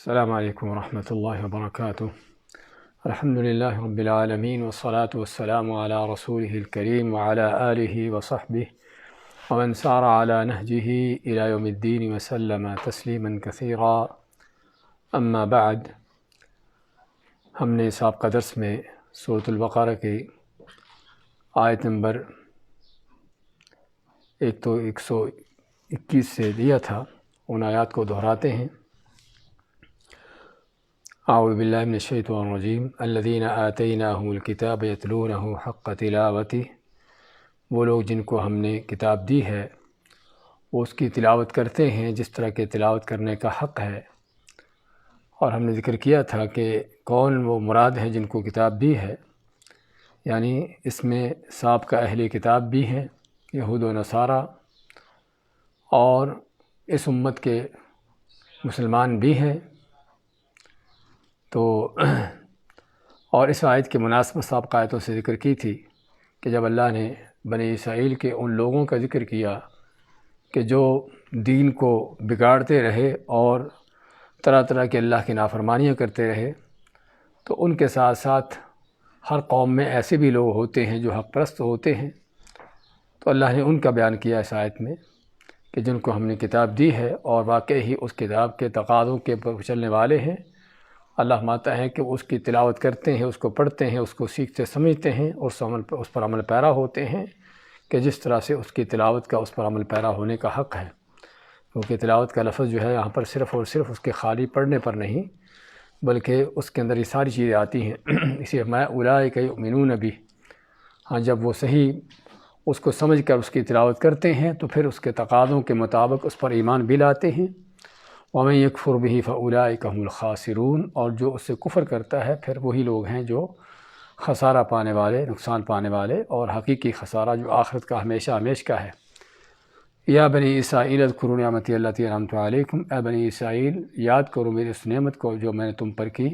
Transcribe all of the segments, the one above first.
السلام علیکم ورحمۃ اللہ وبرکاتہ۔ الحمد للہ رب العالمین والصلاة والسلام علی رسولہ الکریم وعلی آلہ وصحبہ ومن سار علی نہجہ الی یوم الدین وسلم تسلیما کثیرا، اما بعد۔ ہم نے سابقہ درس میں سورۃ البقرہ کی آیت نمبر 121 سے دیا تھا، ان آیات کو دہراتے ہیں۔ اعوذ باللہ من الشیطان الرجیم الذین آتیناہم الکتاب یتلونہ حق تلاوتہ، وہ لوگ جن کو ہم نے کتاب دی ہے وہ اس کی تلاوت کرتے ہیں جس طرح کے تلاوت کرنے کا حق ہے۔ اور ہم نے ذکر کیا تھا کہ کون وہ مراد ہیں جن کو کتاب دی ہے، یعنی اس میں سابقہ اہل کتاب بھی ہیں، یہود و نصارہ، اور اس امت کے مسلمان بھی ہیں۔ تو اور اس آیت کی مناسبت سابقہ آیتوں سے ذکر کی تھی کہ جب اللہ نے بنی اسرائیل کے ان لوگوں کا ذکر کیا کہ جو دین کو بگاڑتے رہے اور طرح طرح کے اللہ کی نافرمانیاں کرتے رہے، تو ان کے ساتھ ساتھ ہر قوم میں ایسے بھی لوگ ہوتے ہیں جو حق پرست ہوتے ہیں، تو اللہ نے ان کا بیان کیا اس آیت میں کہ جن کو ہم نے کتاب دی ہے اور واقعی ہی اس کتاب کے تقاضوں کے پر چلنے والے ہیں۔ اللہ فرماتا ہے کہ وہ اس کی تلاوت کرتے ہیں، اس کو پڑھتے ہیں، اس کو سیکھتے سمجھتے ہیں اور اس پر عمل پیرا ہوتے ہیں کہ جس طرح سے اس کی تلاوت کا اس پر عمل پیرا ہونے کا حق ہے، کیونکہ تلاوت کا لفظ جو ہے یہاں پر صرف اور صرف اس کے خالی پڑھنے پر نہیں بلکہ اس کے اندر یہ ساری چیزیں آتی ہیں۔ اسی میں اولئک یؤمنون بہ، ہاں جب وہ صحیح اس کو سمجھ کر اس کی تلاوت کرتے ہیں تو پھر اس کے تقاضوں کے مطابق اس پر ایمان بھی لاتے ہیں۔ وَمَن يَكْفُرْ بِهِ فَأُولَٰئِكَ هُمُ الْخَاسِرُونَ، اور جو اس سے کفر کرتا ہے پھر وہی لوگ ہیں جو خسارہ پانے والے، نقصان پانے والے، اور حقیقی خسارہ جو آخرت کا ہمیشہ ہمیش کا ہے۔ یا بنی اسرائیل اذکروا نعمتی التی انعمت علیکم، اے بنی اسرائیل یاد کرو میری اس نعمت کو جو میں نے تم پر کی۔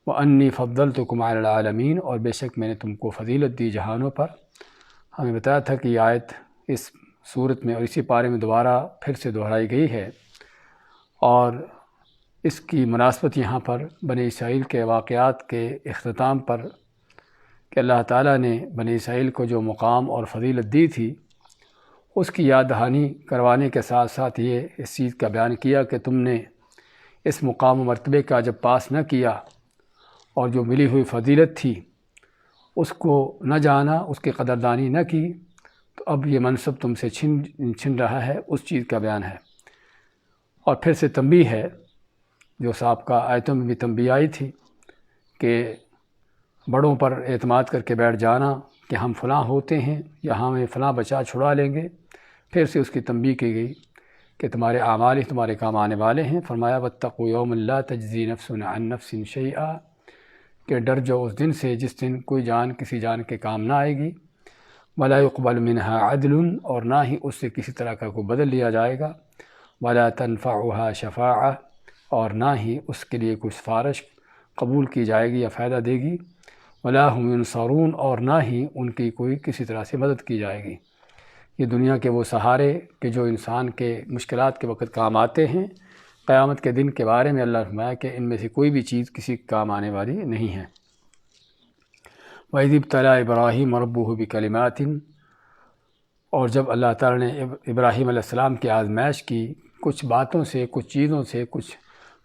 وَأَنِّي فَضَّلْتُكُمْ عَلَى الْعَالَمِينَ، اور بے شک میں نے تم کو فضیلت دی جہانوں پر۔ ہمیں بتایا تھا کہ یہ آیت اس صورت میں اور اسی پارے میں دوبارہ پھر سے دہرائی گئی ہے، اور اس کی مناسبت یہاں پر بنی اسرائیل کے واقعات کے اختتام پر کہ اللہ تعالیٰ نے بنی اسرائیل کو جو مقام اور فضیلت دی تھی اس کی یاد دہانی کروانے کے ساتھ ساتھ یہ اس چیز کا بیان کیا کہ تم نے اس مقام و مرتبے کا جب پاس نہ کیا اور جو ملی ہوئی فضیلت تھی اس کو نہ جانا، اس کی قدردانی نہ کی، تو اب یہ منصب تم سے چھن رہا ہے، اس چیز کا بیان ہے۔ اور پھر سے تنبیہ ہے جو سابقہ آیتوں میں بھی تنبیہ آئی تھی کہ بڑوں پر اعتماد کر کے بیٹھ جانا کہ ہم فلاں ہوتے ہیں یا ہمیں فلاں بچا چھڑا لیں گے، پھر سے اس کی تنبیہ کی گئی کہ تمہارے اعمال ہی تمہارے کام آنے والے ہیں۔ فرمایا واتقوا یوما لا تجزی نفس عن نفس شیئا، کہ ڈر جاؤ اس دن سے جس دن کوئی جان کسی جان کے کام نہ آئے گی، ولا يقبل منها عدل، اور نہ ہی اس سے کسی طرح کا کوئی بدل لیا جائے گا، ولا تنفعها شفاعہ، اور نہ ہی اس کے لیے کوئی سفارش قبول کی جائے گی یا فائدہ دے گی، ولا هم ينصرون، اور نہ ہی ان کی کوئی کسی طرح سے مدد کی جائے گی۔ یہ دنیا کے وہ سہارے کہ جو انسان کے مشکلات کے وقت کام آتے ہیں، قیامت کے دن کے بارے میں اللہ نے فرمایا کہ ان میں سے کوئی بھی چیز کسی کام آنے والی نہیں ہے۔ وَإِذِ ابْتَلَىٰ إِبْرَاهِيمَ رَبُّهُ بِكَلِمَاتٍ، اور جب اللہ تعالیٰ نے ابراہیم علیہ السلام کی آزمائش کی کچھ باتوں سے، کچھ چیزوں سے، کچھ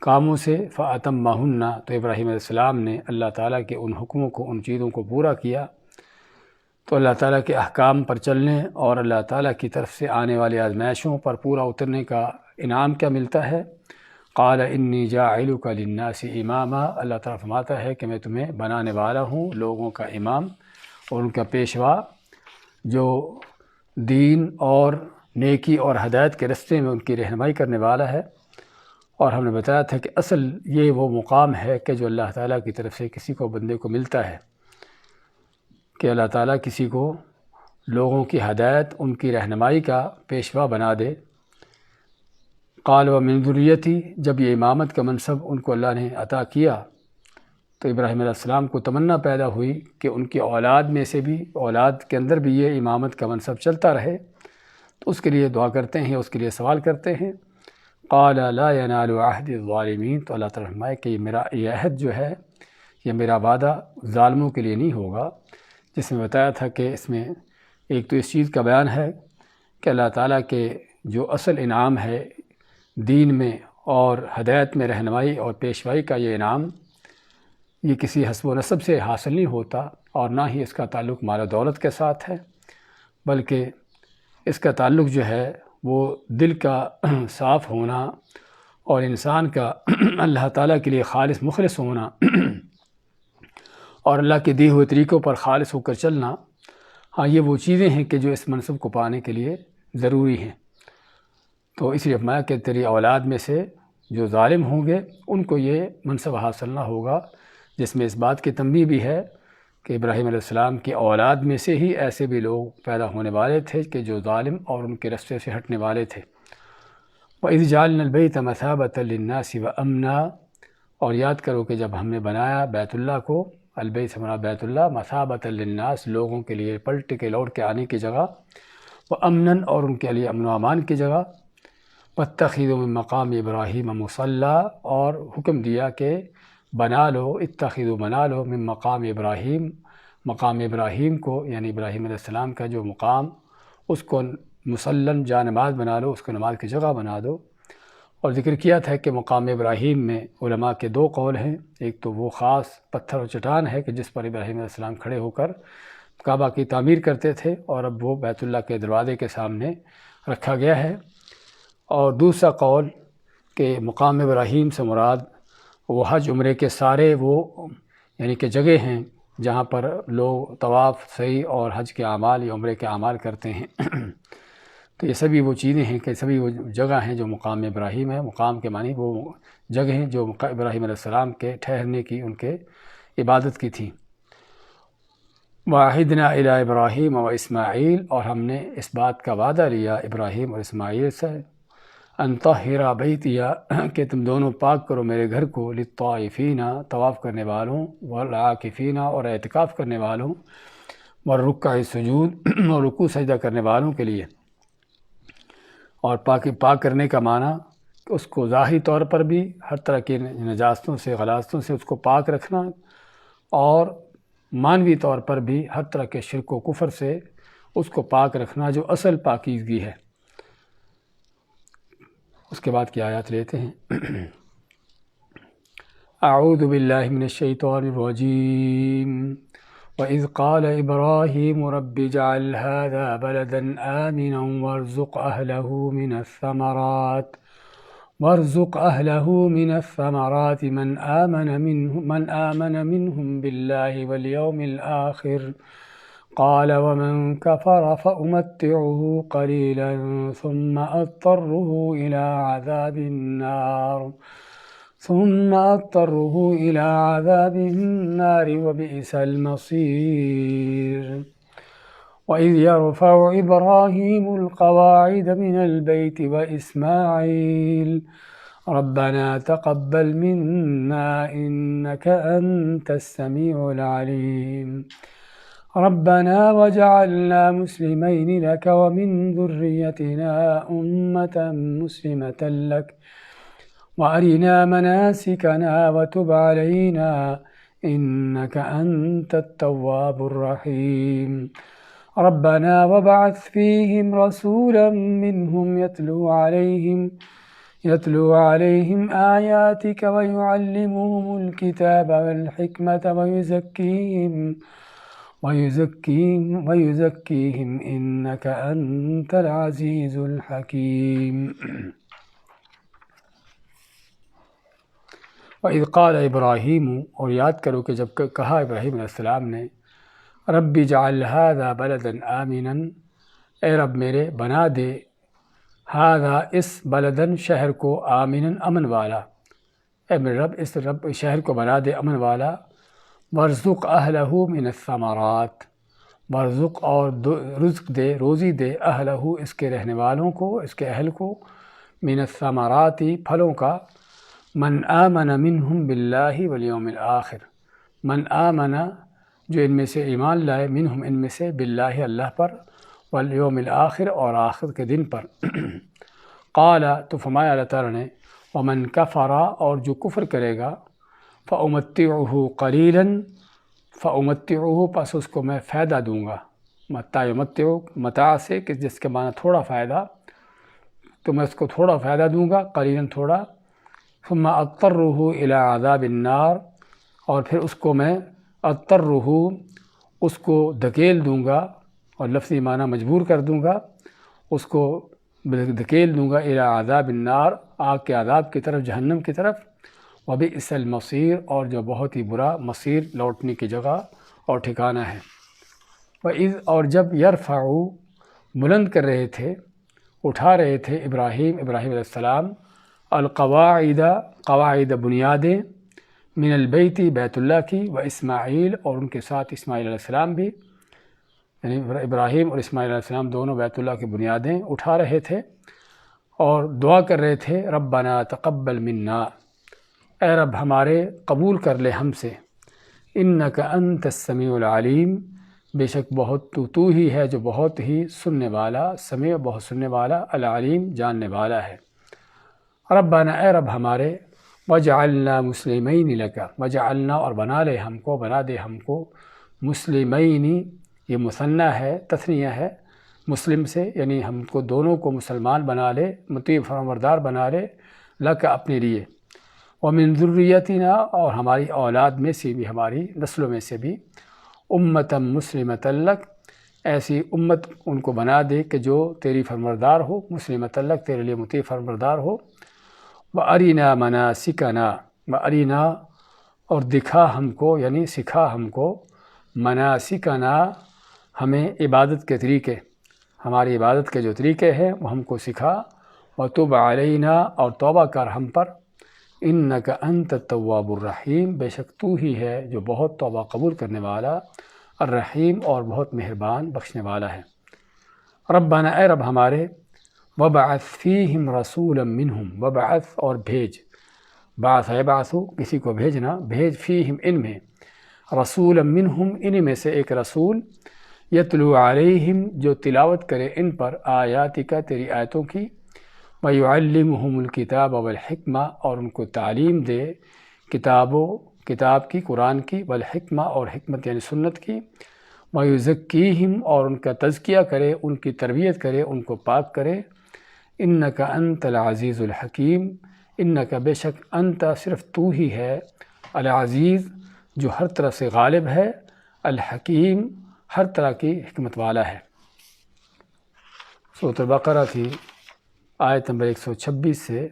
کاموں سے، فَأَتَمَّهُنَّ، تو ابراہیم علیہ السلام نے اللہ تعالیٰ کے ان حکموں کو، ان چیزوں کو پورا کیا۔ تو اللہ تعالیٰ کے احکام پر چلنے اور اللہ تعالیٰ کی طرف سے آنے والی آزمائشوں پر پورا اترنے کا انعام کیا ملتا ہے؟ قال انی جاعلک للناس اماما، اللہ تعالیٰ فرماتا ہے کہ میں تمہیں بنانے والا ہوں لوگوں کا امام اور ان کا پیشوا، جو دین اور نیکی اور ہدایت کے رستے میں ان کی رہنمائی کرنے والا ہے۔ اور ہم نے بتایا تھا کہ اصل یہ وہ مقام ہے کہ جو اللہ تعالیٰ کی طرف سے کسی کو، بندے کو ملتا ہے کہ اللہ تعالیٰ کسی کو لوگوں کی ہدایت، ان کی رہنمائی کا پیشوا بنا دے۔ قال ومن ذریتی، جب یہ امامت کا منصب ان کو اللہ نے عطا کیا تو ابراہیم علیہ السلام کو تمنا پیدا ہوئی کہ ان کی اولاد میں سے بھی، اولاد کے اندر بھی یہ امامت کا منصب چلتا رہے، تو اس کے لیے دعا کرتے ہیں، اس کے لیے سوال کرتے ہیں۔ قال لا ينال عهد الظالمین، تو اللہ تعالیٰ فرمائے کہ یہ عہد جو ہے، یہ میرا وعدہ ظالموں کے لیے نہیں ہوگا، جس میں بتایا تھا کہ اس میں ایک تو اس چیز کا بیان ہے کہ اللہ تعالیٰ کے جو اصل انعام ہے دین میں اور ہدایت میں رہنمائی اور پیشوائی کا، یہ انعام یہ کسی حسب و نسب سے حاصل نہیں ہوتا، اور نہ ہی اس کا تعلق مال و دولت کے ساتھ ہے، بلکہ اس کا تعلق جو ہے وہ دل کا صاف ہونا اور انسان کا اللہ تعالیٰ کے لیے خالص مخلص ہونا اور اللہ کے دیے ہوئے طریقوں پر خالص ہو کر چلنا۔ ہاں، یہ وہ چیزیں ہیں کہ جو اس منصب کو پانے کے لیے ضروری ہیں۔ تو اس لیے فرمایا کہ تیری اولاد میں سے جو ظالم ہوں گے ان کو یہ منصب حاصل نہ ہوگا، جس میں اس بات کی تنبیہ بھی ہے کہ ابراہیم علیہ السلام کی اولاد میں سے ہی ایسے بھی لوگ پیدا ہونے والے تھے کہ جو ظالم اور ان کے رستے سے ہٹنے والے تھے۔ وَإِذْ جَعَلْنَا الْبَيْتَ مَثَابَةً لِلنَّاسِ وَأَمْنًا، اور یاد کرو کہ جب ہم نے بنایا بیت اللہ کو، البیت سے مراد بیت اللہ، مثابۃ للناس، لوگوں کے لیے پلٹ کے لوٹ کے آنے کی جگہ، وَأَمْنًا، اور ان کے لیے امن و امان کی جگہ، وَاتَّخِذُوا مِن مقام ابراہیم مصلی، اور حکم دیا کہ بنا لو، اتخذوا بنا لو، من مقام ابراہیم، مقام ابراہیم کو، یعنی ابراہیم علیہ السلام کا جو مقام، اس کو مصلن، جا نماز بنا لو، اس کو نماز کی جگہ بنا دو۔ اور ذکر کیا تھا کہ مقام ابراہیم میں علماء کے دو قول ہیں، ایک تو وہ خاص پتھر و چٹان ہے کہ جس پر ابراہیم علیہ السلام کھڑے ہو کر کعبہ کی تعمیر کرتے تھے، اور اب وہ بیت اللہ کے دروازے کے سامنے رکھا گیا ہے۔ اور دوسرا قول کہ مقام ابراہیم سے مراد وہ حج عمرے کے سارے وہ یعنی کہ جگہ ہیں جہاں پر لوگ طواف، سعی اور حج کے اعمال یا عمرے کے اعمال کرتے ہیں۔ تو یہ سبھی وہ چیزیں ہیں کہ سبھی وہ جگہ ہیں جو مقام ابراہیم ہے۔ مقام کے معنی وہ جگہ ہیں جو ابراہیم علیہ السلام کے ٹھہرنے کی، ان کے عبادت کی تھی۔ وَعَهِدْنَا إِلَىٰ إِبْرَاهِيمَ وَإِسْمَاعِيلَ، اور ہم نے اس بات کا وعدہ لیا ابراہیم اور اسماعیل سے، أَن طَهِّرَ بَيْتِيَ، کہ تم دونوں پاک کرو میرے گھر کو، للطائفین، طواف کرنے والوں، والعاکفین، اور اعتکاف کرنے والوں، والرکع السجود، اور رکوع سجدہ کرنے والوں کے لیے۔ اور پاک کرنے کا معنی اس کو ظاہری طور پر بھی ہر طرح کی نجاستوں سے، غلاظتوں سے اس کو پاک رکھنا، اور معنوی طور پر بھی ہر طرح کے شرک و کفر سے اس کو پاک رکھنا، جو اصل پاکیزگی ہے۔ اس کے بعد کی آیات لیتے ہیں۔ اعوذ باللہ من الشیطان الرجیم۔ وَإِذْ قَالَ إِبْرَاهِيمُ رَبِّ اجْعَلْ هَٰذَا بَلَدًا آمِنًا وَارْزُقْ أَهْلَهُ مِنَ الثَّمَرَاتِ مَنْ آمَنَ مِنْهُمْ بِاللَّهِ وَالْيَوْمِ الْآخِرِ قَالَ وَمَنْ كَفَرَ فَأُمَتِّعُهُ قَلِيلًا ثُمَّ أَضْطَرُّهُ إِلَىٰ عَذَابِ النَّارِ وَبِئْسَ الْمَصِيرُ۔ وَإِذْ يَرْفَعُ إِبْرَاهِيمُ الْقَوَاعِدَ مِنَ الْبَيْتِ وَإِسْمَاعِيلُ رَبَّنَا تَقَبَّلْ مِنَّا إِنَّكَ أَنْتَ السَّمِيعُ الْعَلِيمُ رَبَّنَا وَاجْعَلْنَا مُسْلِمَيْنِ لَكَ وَمِنْ ذُرِّيَّتِنَا أُمَّةً مُسْلِمَةً لَكَ وَأَرِنَا مَنَاسِكَنَا وَتُبْ عَلَيْنَا إِنَّكَ أَنْتَ التَّوَّابُ الرَّحِيمُ رَبَّنَا وَابْعَثْ فِيهِمْ رَسُولًا مِّنْهُمْ يَتْلُو عَلَيْهِمْ آيَاتِكَ وَيُعَلِّمُهُمُ الْكِتَابَ وَالْحِكْمَةَ وَيُزَكِّيهِمْ إِنَّكَ أَنْتَ الْعَزِيزُ الْحَكِيمُ۔ وَإِذْ قَالَ إِبْرَاهِيمُ، اور یاد کرو کہ جب کہا ابراہیم علیہ السلام نے، رَبِّ اجْعَلْ هَٰذَا بَلَدًا آمِنًا، اے رب میرے بنا دے، ہذا اس بلدن شہر کو، آمناً امن والا، اے میرے رب اس شہر کو بنا دے امن والا، وارزق اہلہ من الثمرات، وارزق اور رزق دے، روزی دے، اہلہ اس کے رہنے والوں کو، اس کے اہل کو، من الثمرات پھلوں کا، من آمن منہم باللہ والیوم الآخر، من آمن جو ان میں سے ایمان لائے، منہم ان میں سے، باللہ اللہ پر، والیوم الآخر اور آخر کے دن پر۔ قال تو فرمایا اللہ تعالیٰ نے ومن کفر اور جو کفر کرے گا فأمتعه قلیلا فأمتعه پس اس کو میں فائدہ دوں گا متاع یمتع متاع سے کہ جس کے معنی تھوڑا فائدہ تو میں اس کو تھوڑا فائدہ دوں گا قلیلا تھوڑا ثم اضطره الى عذاب النار اور پھر اس کو میں اضطره اس کو دھکیل دوں گا اور لفظی معنی مجبور کر دوں گا اس کو دھکیل دوں گا الی عذاب النار آگ کے عذاب کی طرف جہنم کی طرف وبئس المصیر اور جو بہت ہی برا مصیر لوٹنے کی جگہ اور ٹھکانہ ہے وَإِذْ اور جب یرفع بلند کر رہے تھے اٹھا رہے تھے ابراہیم علیہ السلام قواعد بنیادیں من البیت بیت اللہ کی و اسماعیل اور ان کے ساتھ اسماعیل علیہ السلام بھی یعنی ابراہیم اور اسماعیل علیہ السلام دونوں بیت اللہ کی بنیادیں اٹھا رہے تھے اور دعا کر رہے تھے ربنا تقبل منا اے رب ہمارے قبول کر لے ہم سے انک انت السمیع العلیم بے شک بہت تو ہی ہے جو بہت ہی سننے والا سمیع بہت سننے والا العلیم جاننے والا ہے ربنا اے رب ہمارے وجعلنا مسلمین لک وجعلنا اور بنا دے ہم کو مسلمین یہ مثنی ہے تثنیہ ہے مسلم سے یعنی ہم کو دونوں کو مسلمان بنا لے مطیع فرمانبردار بنا لے لک اپنے لیے ومن ذریتنا اور ہماری اولاد میں سے بھی ہماری نسلوں میں سے بھی امتا مسلمۃ لک ایسی امت ان کو بنا دے کہ جو تیری فرمانبردار ہو مسلمۃ لک تیرے لیے مطیع فرمانبردار ہو وَأَرِنَا مَنَاسِكَنَا وَأَرِنَا اور دکھا ہم کو یعنی سکھا ہم کو مناسکنا ہمیں عبادت کے طریقے ہماری عبادت کے جو طریقے ہیں وہ ہم کو سکھا وَتُبْ عَلَيْنَا اور توبہ کر ہم پر اِنَّكَ أَنْتَ التَّوَّابُ الرَّحِيمُ بے شک تو ہی ہے جو بہت توبہ قبول کرنے والا الرحیم اور بہت مہربان بخشنے والا ہے ربنا اے رب ہمارے وبعث فیہم رسولا منہم وبعث اور بھیج بعث یبعث کسی کو بھیجنا بھیج فیہم ان میں رسولا منہم ان میں سے ایک رسول یتلو علیہم جو تلاوت کرے ان پر آیاتک تیری آیتوں کی ویعلمہم الکتاب والحکمہ اور ان کو تعلیم دے کتاب کی قرآن کی والحکمہ اور حکمت یعنی سنت کی ویزکیہم اور ان کا تزکیہ کرے ان کی تربیت کرے ان کو پاک کرے انک انت العزیز الحکیم انک بے شک انت صرف تو ہی ہے العزیز جو ہر طرح سے غالب ہے الحکیم ہر طرح کی حکمت والا ہے سورۃ البقرہ کی آیت نمبر 126 سے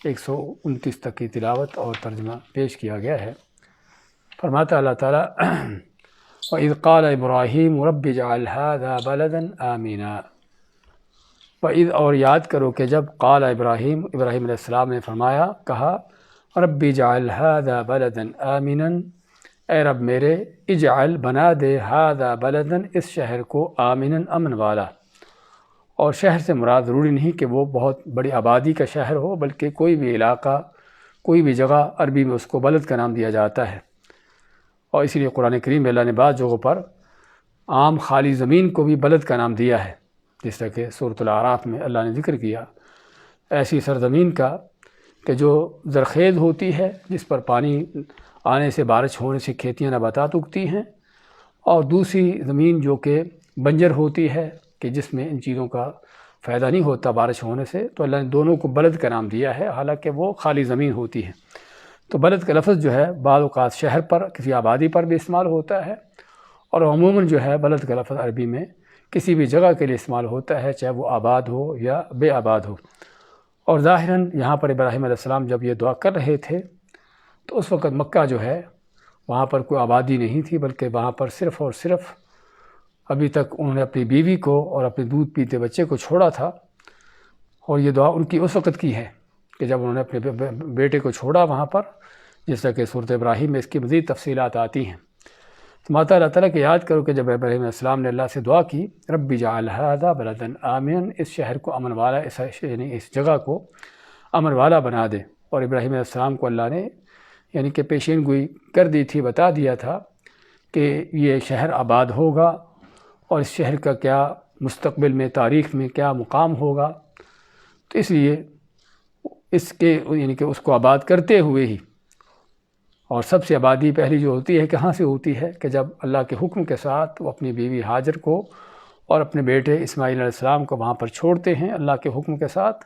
129 تک کی تلاوت اور ترجمہ پیش کیا گیا ہے فرماتا اللہ تعالیٰ وَإِذْ قَالَ إِبْرَاهِيمُ رَبِّ اجْعَلْ هَذَا بَلَدًا آمِنًا وَإِذْ اور یاد کرو کہ جب قال ابراہیم علیہ السلام نے فرمایا کہا رب اجعل هذا بلدا آمنا اے رب میرے اجعل بنا دے هذا بلدا اس شہر کو آمنا امن والا اور شہر سے مراد ضروری نہیں کہ وہ بہت بڑی آبادی کا شہر ہو بلکہ کوئی بھی علاقہ کوئی بھی جگہ عربی میں اس کو بلد کا نام دیا جاتا ہے اور اسی لیے قرآن کریم میں اللہ نے بعض جگہوں پر عام خالی زمین کو بھی بلد کا نام دیا ہے جس طرح کہ سورۃ الاعراف میں اللہ نے ذکر کیا ایسی سرزمین کا کہ جو زرخیز ہوتی ہے جس پر پانی آنے سے بارش ہونے سے کھیتیاں نباتات اگتی ہیں اور دوسری زمین جو کہ بنجر ہوتی ہے کہ جس میں ان چیزوں کا فائدہ نہیں ہوتا بارش ہونے سے تو اللہ نے دونوں کو بلد کا نام دیا ہے حالانکہ وہ خالی زمین ہوتی ہے تو بلد کا لفظ جو ہے بعض اوقات شہر پر کسی آبادی پر بھی استعمال ہوتا ہے اور عموماً جو ہے بلد کا لفظ عربی میں کسی بھی جگہ کے لیے استعمال ہوتا ہے چاہے وہ آباد ہو یا بے آباد ہو اور ظاہراً یہاں پر ابراہیم علیہ السلام جب یہ دعا کر رہے تھے تو اس وقت مکہ جو ہے وہاں پر کوئی آبادی نہیں تھی بلکہ وہاں پر صرف اور صرف ابھی تک انہوں نے اپنی بیوی کو اور اپنے دودھ پیتے بچے کو چھوڑا تھا اور یہ دعا ان کی اس وقت کی ہے کہ جب انہوں نے اپنے بیٹے کو چھوڑا وہاں پر جس طرح کہ سورۃ ابراہیم میں اس کی مزید تفصیلات آتی ہیں تو ماتا اللہ تعالیٰ کہ یاد کرو کہ جب ابراہیم علیہ السلام نے اللہ سے دعا کی رب اجعل ھذا بلدا آمنا اس شہر کو امن والا یعنی اس جگہ کو امن والا بنا دے اور ابراہیم علیہ السلام کو اللہ نے یعنی کہ پیشین گوئی کر دی تھی بتا دیا تھا کہ یہ شہر آباد ہوگا اور اس شہر کا کیا مستقبل میں تاریخ میں کیا مقام ہوگا تو اس لیے اس کے یعنی کہ اس کو آباد کرتے ہوئے ہی، اور سب سے آبادی پہلی جو ہوتی ہے کہاں سے ہوتی ہے کہ جب اللہ کے حکم کے ساتھ وہ اپنی بیوی ہاجر کو اور اپنے بیٹے اسماعیل علیہ السلام کو وہاں پر چھوڑتے ہیں اللہ کے حکم کے ساتھ،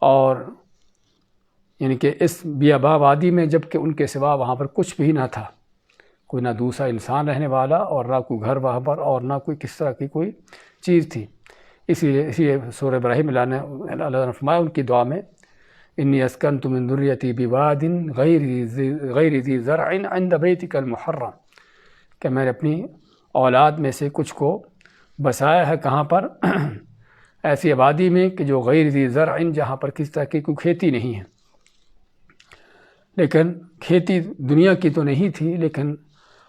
اور یعنی کہ اس بیاباں وادی میں جب کہ ان کے سوا وہاں پر کچھ بھی نہ تھا، کوئی نہ دوسرا انسان رہنے والا اور نہ کوئی گھر وہاں پر اور نہ کوئی کس طرح کی کوئی چیز تھی۔ اسی لیے سورہ ابراہیم اللہ نے فرمایا ان کی دعا میں، انی اسکنت من ذریتی بواد غیر ذی زرع عند بیتک المحرم، کہ میں نے اپنی اولاد میں سے کچھ کو بسایا ہے کہاں پر؟ ایسی آبادی میں کہ جو غیر ذی زرع، جہاں پر کس طرح کی کوئی کھیتی نہیں ہے۔ لیکن کھیتی دنیا کی تو نہیں تھی، لیکن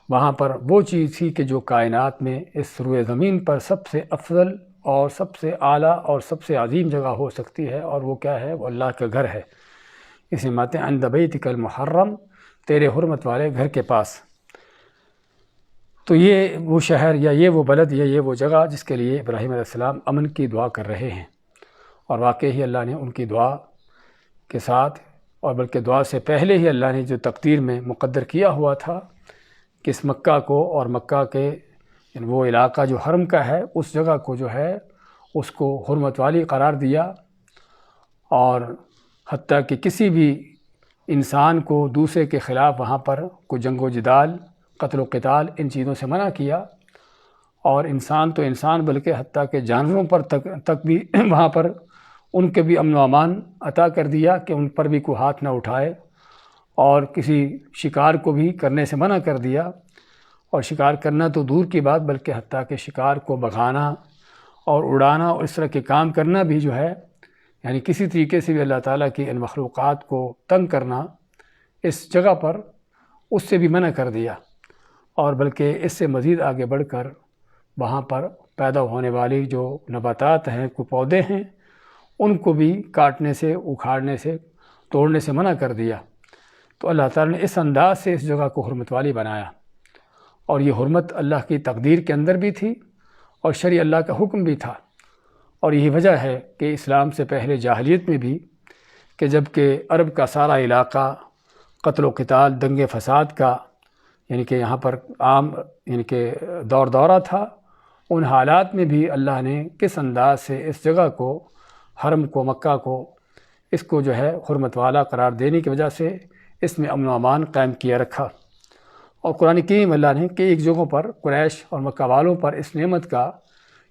وہاں پر وہ چیز تھی کہ جو کائنات میں اس روئے زمین پر سب سے افضل اور سب سے اعلیٰ اور سب سے عظیم جگہ ہو سکتی ہے، اور وہ کیا ہے؟ وہ اللہ کا گھر ہے۔ اسی ماتے عند بیتک المحرم، تیرے حرمت والے گھر کے پاس۔ تو یہ وہ شہر یا یہ وہ بلد یا یہ وہ جگہ جس کے لیے ابراہیم علیہ السلام امن کی دعا کر رہے ہیں، اور واقعی ہی اللہ نے ان کی دعا کے ساتھ، اور بلکہ دعا سے پہلے ہی اللہ نے جو تقدیر میں مقدر کیا ہوا تھا کہ اس مکہ کو اور مکہ کے وہ علاقہ جو حرم کا ہے اس جگہ کو جو ہے اس کو حرمت والی قرار دیا، اور حتیٰ کہ کسی بھی انسان کو دوسرے کے خلاف وہاں پر کوئی جنگ و جدال، قتل و قتال، ان چیزوں سے منع کیا، اور انسان تو انسان بلکہ حتیٰ کہ جانوروں پر تک بھی وہاں پر ان کے بھی امن و امان عطا کر دیا کہ ان پر بھی کوئی ہاتھ نہ اٹھائے، اور کسی شکار کو بھی کرنے سے منع کر دیا، اور شکار کرنا تو دور کی بات بلکہ حتیٰ کہ شکار کو بھگانا اور اڑانا اور اس طرح کے کام کرنا بھی جو ہے، یعنی کسی طریقے سے بھی اللہ تعالیٰ کی ان مخلوقات کو تنگ کرنا اس جگہ پر اس سے بھی منع کر دیا، اور بلکہ اس سے مزید آگے بڑھ کر وہاں پر پیدا ہونے والی جو نباتات ہیں، کوئی پودے ہیں، ان کو بھی کاٹنے سے، اکھاڑنے سے، توڑنے سے منع کر دیا۔ تو اللہ تعالیٰ نے اس انداز سے اس جگہ کو حرمت والی بنایا، اور یہ حرمت اللہ کی تقدیر کے اندر بھی تھی اور شرع اللہ کا حکم بھی تھا، اور یہی وجہ ہے کہ اسلام سے پہلے جاہلیت میں بھی کہ جب کہ عرب کا سارا علاقہ قتل و قتال، دنگے فساد کا یعنی کہ یہاں پر عام یعنی کہ دورہ تھا، ان حالات میں بھی اللہ نے کس انداز سے اس جگہ کو، حرم کو، مکہ کو، اس کو جو ہے حرمت والا قرار دینے کی وجہ سے اس میں امن و امان قائم کیا رکھا۔ اور قرآن کریم اللہ نے کئی ایک جگہوں پر قریش اور مکہ والوں پر اس نعمت کا،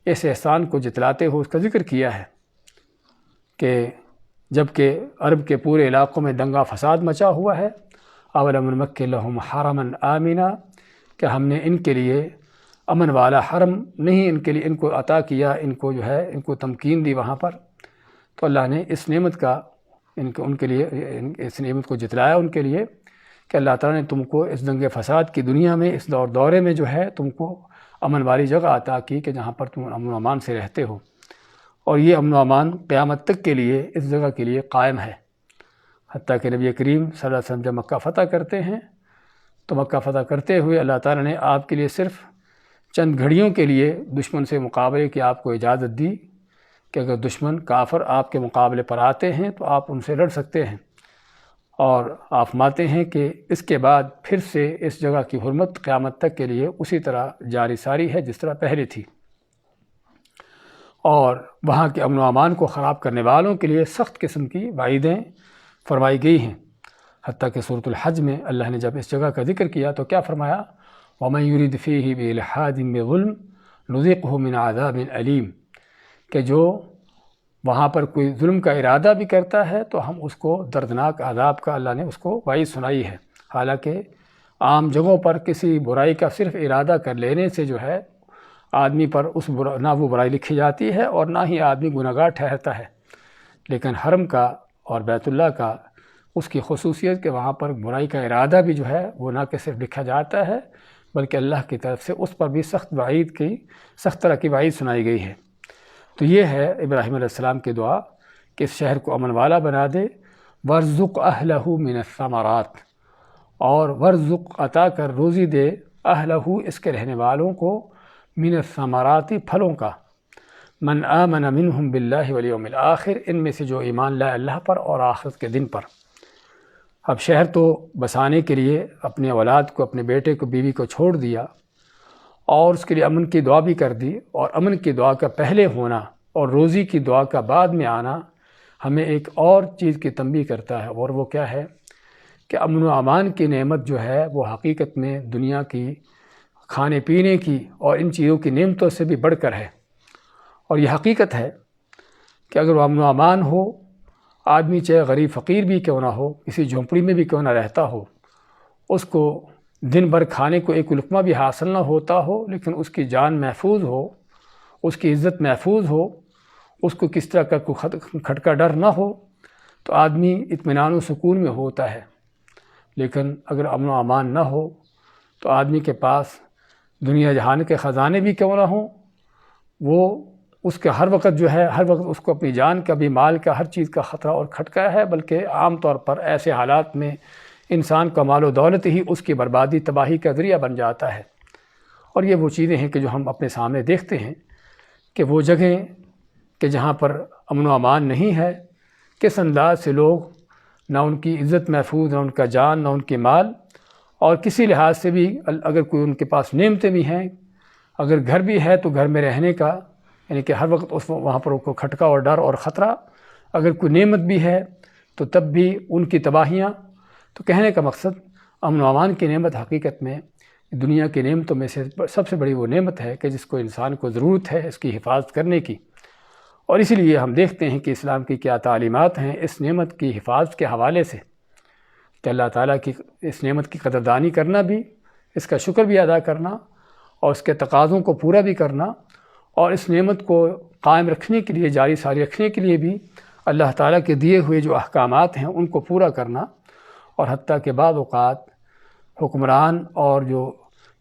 اس احسان کو جتلاتے ہوئے اس کا ذکر کیا ہے کہ جب کہ عرب کے پورے علاقوں میں دنگا فساد مچا ہوا ہے، اولم نمکن لہم حرما آمنا، کہ ہم نے ان کے لیے امن والا حرم نہیں ان کے لیے ان کو عطا کیا، ان کو جو ہے ان کو تمکین دی وہاں پر۔ تو اللہ نے اس نعمت کا ان کے لیے اس نعمت کو جتلایا ان کے لیے کہ اللہ تعالیٰ نے تم کو اس دنگے فساد کی دنیا میں، اس دورے میں جو ہے تم کو امن والی جگہ عطا کی کہ جہاں پر تم امن و امان سے رہتے ہو، اور یہ امن و امان قیامت تک کے لیے اس جگہ کے لیے قائم ہے۔ حتیٰ کہ نبی کریم صلی اللہ علیہ وسلم جب مکہ فتح کرتے ہیں تو مکہ فتح کرتے ہوئے اللہ تعالیٰ نے آپ کے لیے صرف چند گھڑیوں کے لیے دشمن سے مقابلے کی آپ کو اجازت دی کہ اگر دشمن کافر آپ کے مقابلے پر آتے ہیں تو آپ ان سے لڑ سکتے ہیں، اور آپ فرماتے ہیں کہ اس کے بعد پھر سے اس جگہ کی حرمت قیامت تک کے لیے اسی طرح جاری ساری ہے جس طرح پہلے تھی، اور وہاں کے امن و امان کو خراب کرنے والوں کے لیے سخت قسم کی وعیدیں فرمائی گئی ہیں۔ حتیٰ کہ سورۃ الحج میں اللہ نے جب اس جگہ کا ذکر کیا تو کیا فرمایا؟ وَمَن يُرِدْ فِيهِ بِإِلْحَادٍ بِظُلْمٍ نُذِقْهُ مِنْ عَذَابٍ أَلِيمٍ، کہ جو وہاں پر کوئی ظلم کا ارادہ بھی کرتا ہے تو ہم اس کو دردناک عذاب کا اللہ نے اس کو وعید سنائی ہے۔ حالانکہ عام جگہوں پر کسی برائی کا صرف ارادہ کر لینے سے جو ہے آدمی پر نہ وہ برائی لکھی جاتی ہے اور نہ ہی آدمی گنہگار ٹھہرتا ہے، لیکن حرم کا اور بیت اللہ کا اس کی خصوصیت کہ وہاں پر برائی کا ارادہ بھی جو ہے وہ نہ کہ صرف لکھا جاتا ہے بلکہ اللہ کی طرف سے اس پر بھی سخت طرح کی وعید سنائی گئی ہے۔ تو یہ ہے ابراہیم علیہ السلام کی دعا کہ اس شہر کو امن والا بنا دے، وارزق اہلہ من الثمرات، اور ورزق عطا کر روزی دے اہلہ اس کے رہنے والوں کو من الثمرات پھلوں کا، من آمن منہم باللہ والیوم الآخر، ان میں سے جو ایمان لائے اللہ پر اور آخرت کے دن پر۔ اب شہر تو بسانے کے لیے اپنے اولاد کو، اپنے بیٹے کو، بیوی کو چھوڑ دیا اور اس کے لیے امن کی دعا بھی کر دی، اور امن کی دعا کا پہلے ہونا اور روزی کی دعا کا بعد میں آنا ہمیں ایک اور چیز کی تنبیہ کرتا ہے، اور وہ کیا ہے کہ امن و امان کی نعمت جو ہے وہ حقیقت میں دنیا کی کھانے پینے کی اور ان چیزوں کی نعمتوں سے بھی بڑھ کر ہے۔ اور یہ حقیقت ہے کہ اگر وہ امن و امان ہو، آدمی چاہے غریب فقیر بھی کیوں نہ ہو، کسی جھونپڑی میں بھی کیوں نہ رہتا ہو، اس کو دن بھر کھانے کو ایک لقمہ بھی حاصل نہ ہوتا ہو، لیکن اس کی جان محفوظ ہو، اس کی عزت محفوظ ہو، اس کو کس طرح کا کوئی کھٹکا ڈر نہ ہو، تو آدمی اطمینان و سکون میں ہوتا ہے۔ لیکن اگر امن و امان نہ ہو تو آدمی کے پاس دنیا جہان کے خزانے بھی کیوں نہ ہوں، وہ اس کے ہر وقت جو ہے، ہر وقت اس کو اپنی جان کا بھی، مال کا، ہر چیز کا خطرہ اور کھٹکا ہے، بلکہ عام طور پر ایسے حالات میں انسان کا مال و دولت ہی اس کی بربادی، تباہی کا ذریعہ بن جاتا ہے۔ اور یہ وہ چیزیں ہیں کہ جو ہم اپنے سامنے دیکھتے ہیں کہ وہ جگہیں کہ جہاں پر امن و امان نہیں ہے، کس انداز سے لوگ نہ ان کی عزت محفوظ، نہ ان کا جان، نہ ان کے مال، اور کسی لحاظ سے بھی اگر کوئی ان کے پاس نعمتیں بھی ہیں، اگر گھر بھی ہے تو گھر میں رہنے کا، یعنی کہ ہر وقت وہاں پر کو کھٹکا اور ڈر اور خطرہ، اگر کوئی نعمت بھی ہے تو تب بھی ان کی تباہیاں۔ تو کہنے کا مقصد امن و امان کی نعمت حقیقت میں دنیا کی نعمتوں میں سے سب سے بڑی وہ نعمت ہے کہ جس کو انسان کو ضرورت ہے اس کی حفاظت کرنے کی۔ اور اسی لیے ہم دیکھتے ہیں کہ اسلام کی کیا تعلیمات ہیں اس نعمت کی حفاظت کے حوالے سے، کہ اللہ تعالیٰ کی اس نعمت کی قدردانی کرنا بھی، اس کا شکر بھی ادا کرنا، اور اس کے تقاضوں کو پورا بھی کرنا، اور اس نعمت کو قائم رکھنے کے لیے، جاری ساری رکھنے کے لیے بھی اللہ تعالیٰ کے دیے ہوئے جو احکامات ہیں ان کو پورا کرنا۔ اور حتیٰ کہ بعض اوقات حکمران اور جو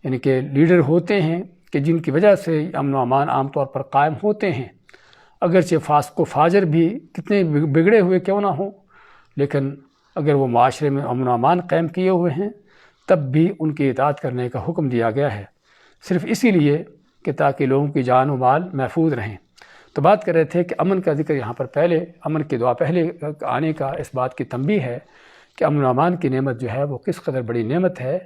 یعنی کہ لیڈر ہوتے ہیں کہ جن کی وجہ سے امن و امان عام طور پر قائم ہوتے ہیں، اگرچہ فاسق و فاجر بھی کتنے بگڑے ہوئے کیوں نہ ہوں، لیکن اگر وہ معاشرے میں امن و امان قائم کیے ہوئے ہیں تب بھی ان کی اطاعت کرنے کا حکم دیا گیا ہے، صرف اسی لیے کہ تاکہ لوگوں کی جان و مال محفوظ رہیں۔ تو بات کر رہے تھے کہ امن کا ذکر یہاں پر پہلے، امن کی دعا پہلے آنے کا اس بات کی تنبیہ ہے کہ امن و امان کی نعمت جو ہے وہ کس قدر بڑی نعمت ہے،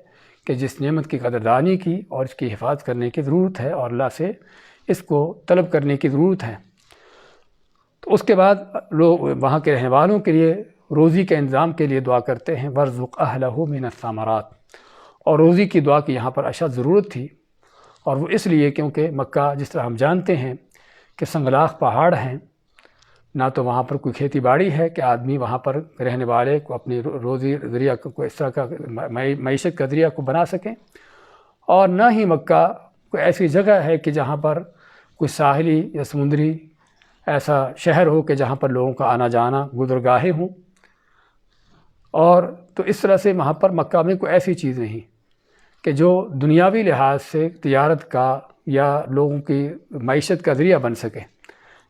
کہ جس نعمت کی قدردانی کی اور اس کی حفاظت کرنے کی ضرورت ہے، اور اللہ سے اس کو طلب کرنے کی ضرورت ہے۔ تو اس کے بعد لوگ وہاں کے رہنے والوں کے لیے روزی کے انتظام کے لیے دعا کرتے ہیں، وَارْزُقْ أَهْلَهُ مِنَ الثَّمَرَاتِ، اور روزی کی دعا کی یہاں پر اشد ضرورت تھی، اور وہ اس لیے کیونکہ مکہ جس طرح ہم جانتے ہیں کہ سنگلاخ پہاڑ ہیں، نہ تو وہاں پر کوئی کھیتی باڑی ہے کہ آدمی وہاں پر رہنے والے کو اپنی روزی ذریعہ کو اس طرح کا معیشت کا ذریعہ کو بنا سکیں، اور نہ ہی مکہ کوئی ایسی جگہ ہے کہ جہاں پر کوئی ساحلی یا سمندری ایسا شہر ہو کہ جہاں پر لوگوں کا آنا جانا گزرگاہیں ہوں، اور تو اس طرح سے وہاں پر مکہ میں کوئی ایسی چیز نہیں کہ جو دنیاوی لحاظ سے تجارت کا یا لوگوں کی معیشت کا ذریعہ بن سکے،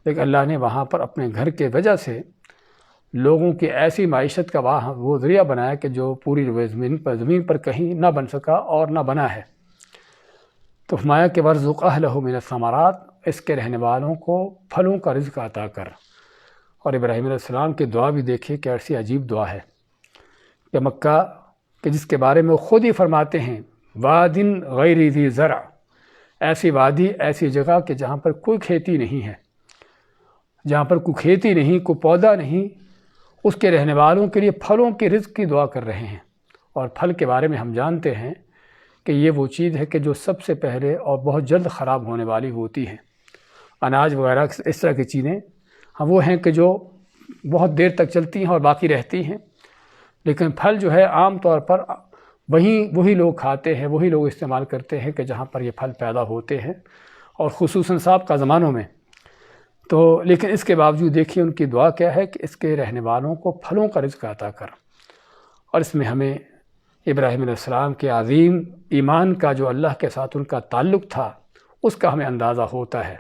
لیکن اللہ نے وہاں پر اپنے گھر کے وجہ سے لوگوں کی ایسی معیشت کا وہاں وہ ذریعہ بنایا کہ جو پوری زمین پر کہیں نہ بن سکا اور نہ بنا ہے۔ تو فرمایا کہ وَارْزُقْ أَهْلَهُ مِنَ الثَّمَرَاتِ، اس کے رہنے والوں کو پھلوں کا رزق عطا کر۔ اور ابراہیم علیہ السلام کی دعا بھی دیکھیے کہ ایسی عجیب دعا ہے کہ مکہ کہ جس کے بارے میں خود ہی فرماتے ہیں وادٍ غیر ذی زرع، ایسی وادی، ایسی جگہ کہ جہاں پر کوئی کھیتی نہیں ہے، جہاں پر کوئی کھیتی نہیں، کوئی پودا نہیں، اس کے رہنے والوں کے لیے پھلوں کے رزق کی دعا کر رہے ہیں۔ اور پھل کے بارے میں ہم جانتے ہیں کہ یہ وہ چیز ہے کہ جو سب سے پہلے اور بہت جلد خراب ہونے والی ہوتی ہے۔ اناج وغیرہ اس طرح کی چیزیں ہم وہ ہیں کہ جو بہت دیر تک چلتی ہیں اور باقی رہتی ہیں، لیکن پھل جو ہے عام طور پر وہی لوگ کھاتے ہیں، وہی لوگ استعمال کرتے ہیں کہ جہاں پر یہ پھل پیدا ہوتے ہیں، اور خصوصاً سابقہ زمانوں میں۔ تو لیکن اس کے باوجود دیکھیے ان کی دعا کیا ہے کہ اس کے رہنے والوں کو پھلوں کا رزق عطا کر۔ اور اس میں ہمیں ابراہیم علیہ السلام کے عظیم ایمان کا جو اللہ کے ساتھ ان کا تعلق تھا اس کا ہمیں اندازہ ہوتا ہے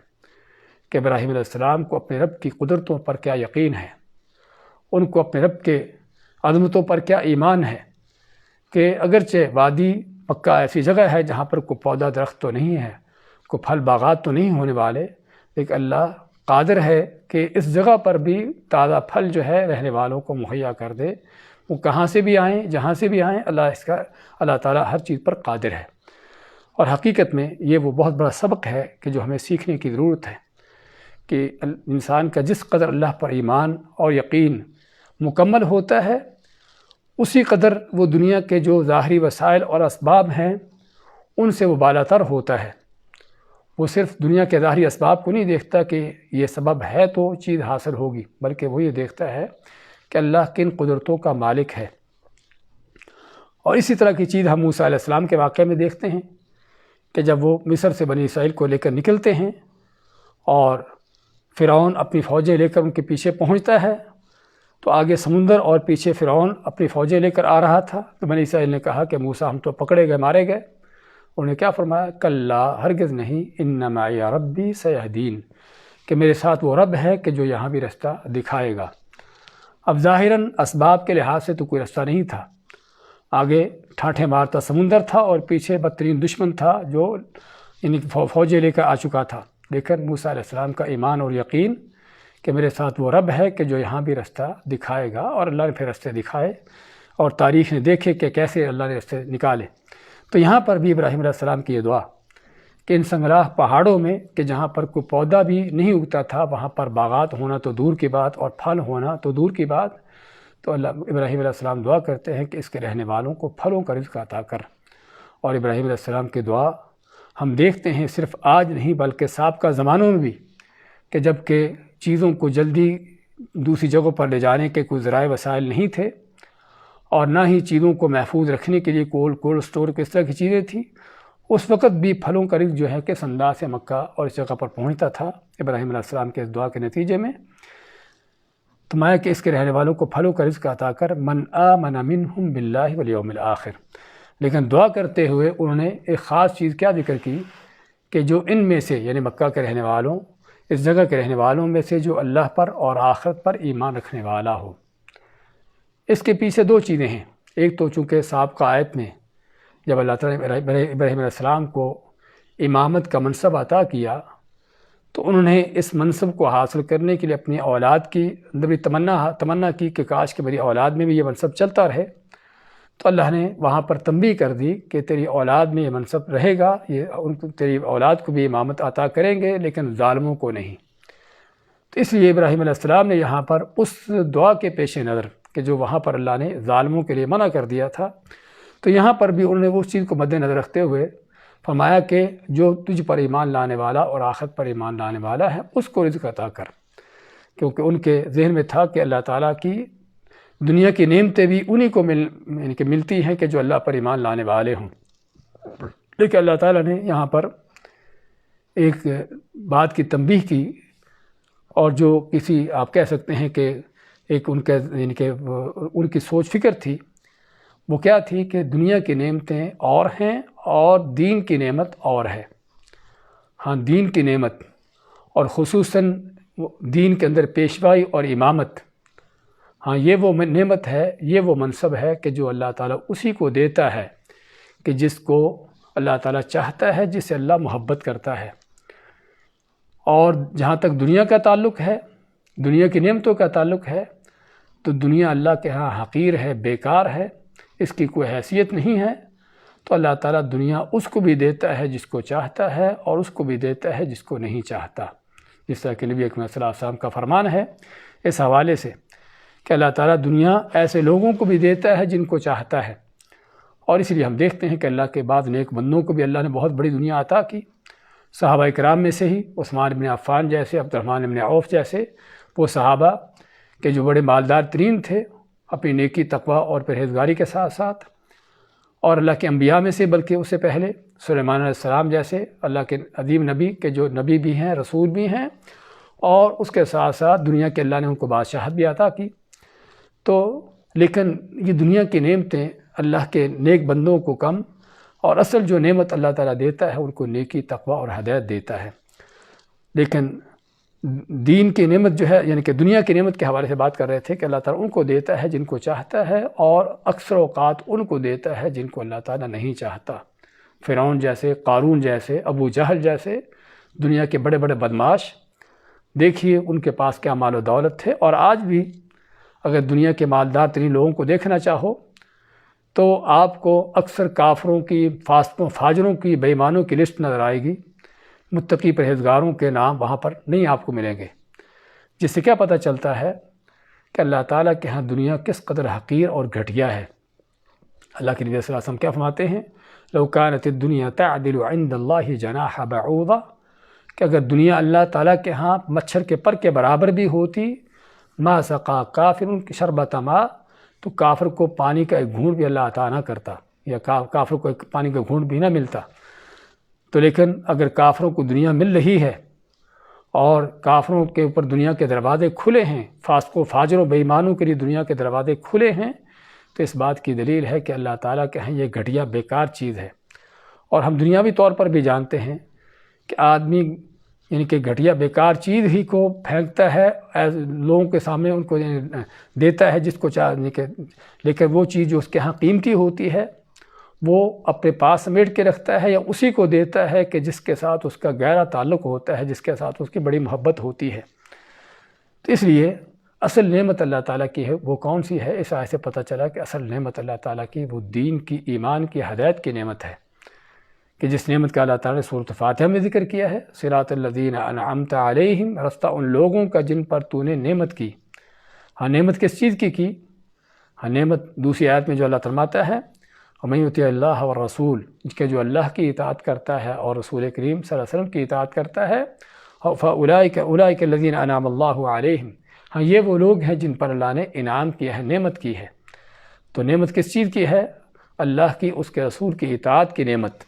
کہ ابراہیم علیہ السلام کو اپنے رب کی قدرتوں پر کیا یقین ہے، ان کو اپنے رب کے عظمتوں پر کیا ایمان ہے کہ اگرچہ وادی مکہ ایسی جگہ ہے جہاں پر کوئی پودا درخت تو نہیں ہے، کوئی پھل باغات تو نہیں ہونے والے، لیکن اللہ قادر ہے کہ اس جگہ پر بھی تازہ پھل جو ہے رہنے والوں کو مہیا کر دے، وہ کہاں سے بھی آئیں، جہاں سے بھی آئیں، اللہ تعالیٰ ہر چیز پر قادر ہے۔ اور حقیقت میں یہ وہ بہت بڑا سبق ہے کہ جو ہمیں سیکھنے کی ضرورت ہے کہ انسان کا جس قدر اللہ پر ایمان اور یقین مکمل ہوتا ہے، اسی قدر وہ دنیا کے جو ظاہری وسائل اور اسباب ہیں ان سے وہ بالاتر ہوتا ہے۔ وہ صرف دنیا کے ظاہری اسباب کو نہیں دیکھتا کہ یہ سبب ہے تو چیز حاصل ہوگی، بلکہ وہ یہ دیکھتا ہے کہ اللہ کن قدرتوں کا مالک ہے۔ اور اسی طرح کی چیز ہم موسیٰ علیہ السلام کے واقعے میں دیکھتے ہیں کہ جب وہ مصر سے بنی اسرائیل کو لے کر نکلتے ہیں اور فرعون اپنی فوجیں لے کر ان کے پیچھے پہنچتا ہے، تو آگے سمندر اور پیچھے فرعون اپنی فوجیں لے کر آ رہا تھا، تو بنی اسرائیل نے کہا کہ موسیٰ ہم تو پکڑے گئے، مارے گئے۔ انہوں نے کیا فرمایا؟ کلا، ہرگز نہیں، ان معی ربی سیہدین، کہ میرے ساتھ وہ رب ہے کہ جو یہاں بھی رستہ دکھائے گا۔ اب ظاہراً اسباب کے لحاظ سے تو کوئی رستہ نہیں تھا، آگے ٹھاٹھے مارتا سمندر تھا اور پیچھے بدترین دشمن تھا جو ان فوجیں لے کر آ چکا تھا، لیکن موسیٰ علیہ السلام کا ایمان اور یقین کہ میرے ساتھ وہ رب ہے کہ جو یہاں بھی رستہ دکھائے گا، اور اللہ نے پھر رستے دکھائے اور تاریخ نے دیکھے کہ کیسے اللہ نے رستے نکالے۔ تو یہاں پر بھی ابراہیم علیہ السلام کی یہ دعا کہ ان سنگلاہ پہاڑوں میں کہ جہاں پر کوئی پودا بھی نہیں اگتا تھا وہاں پر باغات ہونا تو دور کی بات اور پھل ہونا تو دور کی بات، تو ابراہیم علیہ السلام دعا کرتے ہیں کہ اس کے رہنے والوں کو پھلوں کا رزق عطا کر۔ اور ابراہیم علیہ السلام کی دعا ہم دیکھتے ہیں صرف آج نہیں بلکہ سابقہ زمانوں میں بھی، کہ جب کہ چیزوں کو جلدی دوسری جگہوں پر لے جانے کے کوئی ذرائع وسائل نہیں تھے اور نہ ہی چیزوں کو محفوظ رکھنے کے لیے کولڈ سٹور کس طرح کی چیزیں تھیں، اس وقت بھی پھلوں کا رزق جو ہے کہ صنداء سے مکہ اور اس جگہ پر پہنچتا تھا ابراہیم علیہ السلام کے اس دعا کے نتیجے میں۔ تو میں کہ اس کے رہنے والوں کو پھلوں کا رزق عطا کر، من آمن منہم باللہ والیوم الآخر۔ لیکن دعا کرتے ہوئے انہوں نے ایک خاص چیز کیا ذکر کی کہ جو ان میں سے یعنی مکہ کے رہنے والوں، اس جگہ کے رہنے والوں میں سے جو اللہ پر اور آخرت پر ایمان رکھنے والا ہو۔ اس کے پیچھے دو چیزیں ہیں، ایک تو چونکہ سابقہ آیت میں جب اللہ تعالیٰ نے ابراہیم علیہ السلام کو امامت کا منصب عطا کیا تو انہوں نے اس منصب کو حاصل کرنے کے لیے اپنی اولاد کی اندر بھی تمنا کی کہ کاش کہ میری اولاد میں بھی یہ منصب چلتا رہے۔ تو اللہ نے وہاں پر تنبیہ کر دی کہ تیری اولاد میں یہ منصب رہے گا، تیری اولاد کو بھی امامت عطا کریں گے لیکن ظالموں کو نہیں۔ تو اس لیے ابراہیم علیہ السلام نے یہاں پر اس دعا کے پیش نظر کہ جو وہاں پر اللہ نے ظالموں کے لیے منع کر دیا تھا، تو یہاں پر بھی انہوں نے اس چیز کو مد نظر رکھتے ہوئے فرمایا کہ جو تجھ پر ایمان لانے والا اور آخرت پر ایمان لانے والا ہے اس کو رزق عطا کر، کیونکہ ان کے ذہن میں تھا کہ اللہ تعالیٰ کی دنیا کی نعمتیں بھی انہی کو ملتی ہیں کہ جو اللہ پر ایمان لانے والے ہوں۔ لیکن اللہ تعالیٰ نے یہاں پر ایک بات کی تنبیہ کی، اور جو کسی آپ کہہ سکتے ہیں کہ ایک ان کے یعنی کہ ان کی سوچ فکر تھی، وہ کیا تھی کہ دنیا کی نعمتیں اور ہیں اور دین کی نعمت اور ہے۔ ہاں، دین کی نعمت اور خصوصاً دین کے اندر پیشوائی اور امامت، ہاں یہ وہ نعمت ہے، یہ وہ منصب ہے کہ جو اللہ تعالیٰ اسی کو دیتا ہے کہ جس کو اللہ تعالیٰ چاہتا ہے، جس سے اللہ محبت کرتا ہے۔ اور جہاں تک دنیا کا تعلق ہے، دنیا کی نعمتوں کا تعلق ہے، تو دنیا اللہ کے ہاں حقیر ہے، بیکار ہے، اس کی کوئی حیثیت نہیں ہے۔ تو اللہ تعالیٰ دنیا اس کو بھی دیتا ہے جس کو چاہتا ہے اور اس کو بھی دیتا ہے جس کو نہیں چاہتا، جس طرح کہ نبی اکرم صلی اللہ علیہ وسلم کا فرمان ہے اس حوالے سے کہ اللہ تعالیٰ دنیا ایسے لوگوں کو بھی دیتا ہے جن کو چاہتا ہے۔ اور اس لیے ہم دیکھتے ہیں کہ اللہ کے بعد نیک بندوں کو بھی اللہ نے بہت بڑی دنیا عطا کی۔ صحابہ کرام میں سے ہی عثمان بن عفان جیسے، عبد الرحمن بن عوف جیسے وہ صحابہ کہ جو بڑے مالدار ترین تھے اپنی نیکی، تقوی اور پرہیزگاری کے ساتھ ساتھ، اور اللہ کے انبیاء میں سے بلکہ اس سے پہلے سلیمان علیہ السلام جیسے اللہ کے عظیم نبی کہ جو نبی بھی ہیں، رسول بھی ہیں، اور اس کے ساتھ ساتھ دنیا کے اللہ نے ان کو بادشاہت بھی عطا کی۔ تو لیکن یہ دنیا کی نعمتیں اللہ کے نیک بندوں کو کم، اور اصل جو نعمت اللہ تعالیٰ دیتا ہے ان کو نیکی، تقوی اور ہدایت دیتا ہے۔ لیکن دین کی نعمت جو ہے یعنی کہ دنیا کی نعمت کے حوالے سے بات کر رہے تھے کہ اللہ تعالیٰ ان کو دیتا ہے جن کو چاہتا ہے، اور اکثر اوقات ان کو دیتا ہے جن کو اللہ تعالیٰ نہیں چاہتا۔ فرعون جیسے، قارون جیسے، ابو جہل جیسے دنیا کے بڑے بڑے بدماش دیکھیے ان کے پاس کیا مال و دولت تھے۔ اور آج بھی اگر دنیا کے مالدار ترین لوگوں کو دیکھنا چاہو تو آپ کو اکثر کافروں کی، فاسقوں، فاجروں کی، بے ایمانوں کی لسٹ نظر آئے گی، متقی پرہیزگاروں کے نام وہاں پر نہیں آپ کو ملیں گے، جس سے کیا پتہ چلتا ہے کہ اللہ تعالیٰ کے ہاں دنیا کس قدر حقیر اور گھٹیا ہے۔ اللہ کے نبی صلی اللہ علیہ وسلم کیا فرماتے ہیں؟ لو كانت الدنيا تعدل عند الله جناح بعوضہ، کہ اگر دنیا اللہ تعالیٰ کے ہاں مچھر کے پر کے برابر بھی ہوتی، ما سقا کافر شربۃ ماء، تو کافر کو پانی کا ایک گھونٹ بھی اللہ عطا نہ کرتا، یا کافر کو ایک پانی کا گھونٹ بھی نہ ملتا۔ تو لیکن اگر کافروں کو دنیا مل رہی ہے اور کافروں کے اوپر دنیا کے دروازے کھلے ہیں، فاسقوں، فاجروں، بے ایمانوں کے لیے دنیا کے دروازے کھلے ہیں، تو اس بات کی دلیل ہے کہ اللہ تعالیٰ کے ہاں یہ گھٹیا بیکار چیز ہے۔ اور ہم دنیاوی طور پر بھی جانتے ہیں کہ آدمی یعنی کہ گھٹیا بیکار چیز ہی کو پھینکتا ہے، لوگوں کے سامنے ان کو دیتا ہے جس کو چاہے، لیکن وہ چیز جو اس کے ہاں قیمتی ہوتی ہے وہ اپنے پاس سمیٹ کے رکھتا ہے، یا اسی کو دیتا ہے کہ جس کے ساتھ اس کا گہرا تعلق ہوتا ہے، جس کے ساتھ اس کی بڑی محبت ہوتی ہے۔ تو اس لیے اصل نعمت اللہ تعالیٰ کی ہے وہ کون سی ہے؟ اس آیت سے پتہ چلا کہ اصل نعمت اللہ تعالیٰ کی وہ دین کی، ایمان کی، ہدایت کی نعمت ہے، کہ جس نعمت کا اللہ تعالیٰ نے سورۃ فاتحہ میں ذکر کیا ہے، صراط الذین انعمت علیہم، رستہ ان لوگوں کا جن پر تو نے نعمت کی۔ ہاں نعمت کس چیز کی؟ ہاں نعمت دوسری آیت میں جو اللہ فرماتا ہے، وَمَن یُطِعِ اللَّهَ وَالرَّسُولَ، کہ جو اللہ کی اطاعت کرتا ہے اور رسول کریم صلی اللہ علیہ وسلم کی اطاعت کرتا ہے، فَأُولَٰئِكَ الَّذِينَ أَنْعَمَ اللَّهُ عَلَيْهِمْ، ہاں یہ وہ لوگ ہیں جن پر اللہ نے انعام کیا ہے، نعمت کی ہے۔ تو نعمت کس چیز کی ہے؟ اللہ کی، اس کے رسول کی اطاعت کی نعمت،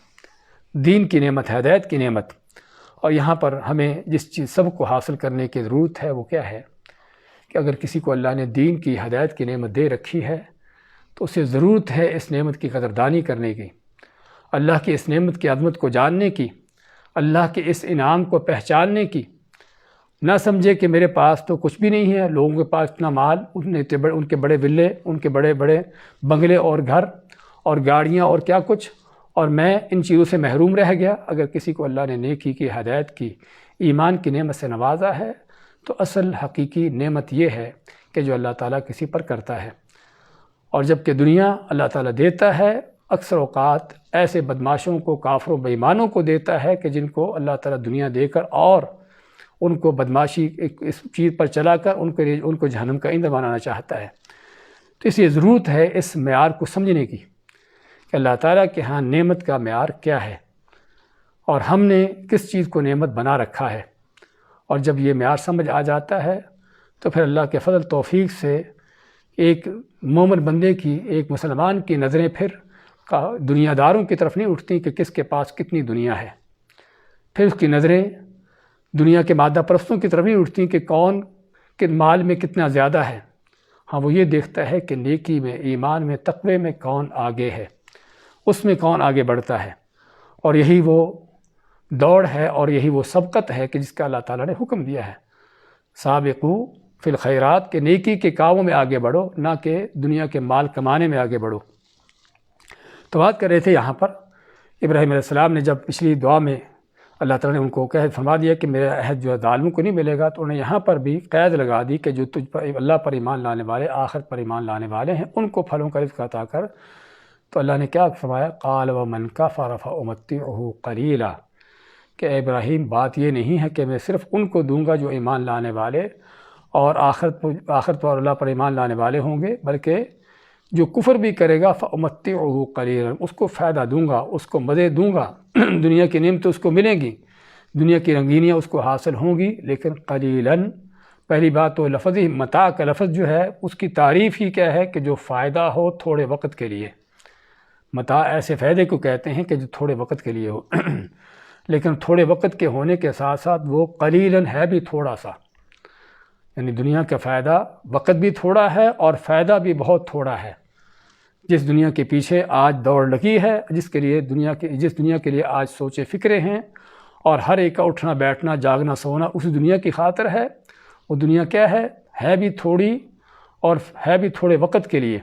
دین کی نعمت، ہدایت کی نعمت۔ اور یہاں پر ہمیں جس چیز سب کو حاصل کرنے کی ضرورت ہے وہ کیا ہے کہ اگر کسی کو اللہ نے دین کی، ہدایت کی نعمت دے رکھی ہے تو اسے ضرورت ہے اس نعمت کی قدردانی کرنے کی، اللہ کی اس نعمت کی عظمت کو جاننے کی، اللہ کے اس انعام کو پہچاننے کی۔ نہ سمجھے کہ میرے پاس تو کچھ بھی نہیں ہے، لوگوں کے پاس اتنا مال، ان کے بڑے ویلے، ان کے بڑے بڑے بنگلے اور گھر اور گاڑیاں اور کیا کچھ، اور میں ان چیزوں سے محروم رہ گیا۔ اگر کسی کو اللہ نے نیکی کی، ہدایت کی، ایمان کی نعمت سے نوازا ہے تو اصل حقیقی نعمت یہ ہے کہ جو اللہ تعالیٰ کسی پر کرتا ہے۔ اور جب کہ دنیا اللہ تعالیٰ دیتا ہے، اکثر اوقات ایسے بدماشوں کو، کافروں، بے ایمانوں کو دیتا ہے کہ جن کو اللہ تعالیٰ دنیا دے کر اور ان کو بدماشی اس چیز پر چلا کر ان کو جہنم کا ایندھن بنانا چاہتا ہے۔ تو اس لیے ضرورت ہے اس معیار کو سمجھنے کی کہ اللہ تعالیٰ کے ہاں نعمت کا معیار کیا ہے اور ہم نے کس چیز کو نعمت بنا رکھا ہے۔ اور جب یہ معیار سمجھ آ جاتا ہے تو پھر اللہ کے فضل توفیق سے ایک مومن بندے کی، ایک مسلمان کی نظریں پھر دنیا داروں کی طرف نہیں اٹھتی کہ کس کے پاس کتنی دنیا ہے، پھر اس کی نظریں دنیا کے مادہ پرستوں کی طرف نہیں اٹھتی کہ کون کے مال میں کتنا زیادہ ہے۔ ہاں وہ یہ دیکھتا ہے کہ نیکی میں، ایمان میں، تقوی میں کون آگے ہے، اس میں کون آگے بڑھتا ہے۔ اور یہی وہ دوڑ ہے اور یہی وہ سبقت ہے کہ جس کا اللہ تعالیٰ نے حکم دیا ہے، سابقو فی الخیرات، کہ نیکی کے کاموں میں آگے بڑھو، نہ کہ دنیا کے مال کمانے میں آگے بڑھو۔ تو بات کر رہے تھے یہاں پر ابراہیم علیہ السلام نے جب پچھلی دعا میں اللہ تعالیٰ نے ان کو فرما دیا کہ میرا عہد جو ہے ظالموں کو نہیں ملے گا، تو انہیں یہاں پر بھی قید لگا دی کہ جو تجھ پر، اللہ پر ایمان لانے والے، آخرت پر ایمان لانے والے ہیں، ان کو پھلوں کا رزق عطا کر۔ تو اللہ نے کیا فرمایا؟ قال ومن کفر فامتعہ قلیلا، کہ اے ابراہیم بات یہ نہیں ہے کہ میں صرف ان کو دوں گا جو ایمان لانے والے اور آخرت پر اللہ پر ایمان لانے والے ہوں گے، بلکہ جو کفر بھی کرے گا فامتعہ قلیلا، اس کو فائدہ دوں گا، اس کو مزے دوں گا، دنیا کی نعمتیں اس کو ملیں گی، دنیا کی رنگینیاں اس کو حاصل ہوں گی، لیکن قلیلاً، پہلی بات تو لفظ ہی متاع کا لفظ جو ہے اس کی تعریف ہی کیا ہے کہ جو فائدہ ہو تھوڑے وقت کے لیے۔ متاع ایسے فائدے کو کہتے ہیں کہ جو تھوڑے وقت کے لیے ہو، لیکن تھوڑے وقت کے ہونے کے ساتھ ساتھ وہ قلیلاً ہے بھی تھوڑا سا، یعنی دنیا کا فائدہ وقت بھی تھوڑا ہے اور فائدہ بھی بہت تھوڑا ہے۔ جس دنیا کے پیچھے آج دوڑ لگی ہے، جس دنیا کے لیے آج سوچے فکرے ہیں اور ہر ایک کا اٹھنا بیٹھنا، جاگنا سونا اسی دنیا کی خاطر ہے، وہ دنیا کیا ہے بھی تھوڑی اور ہے بھی تھوڑے وقت کے لیے۔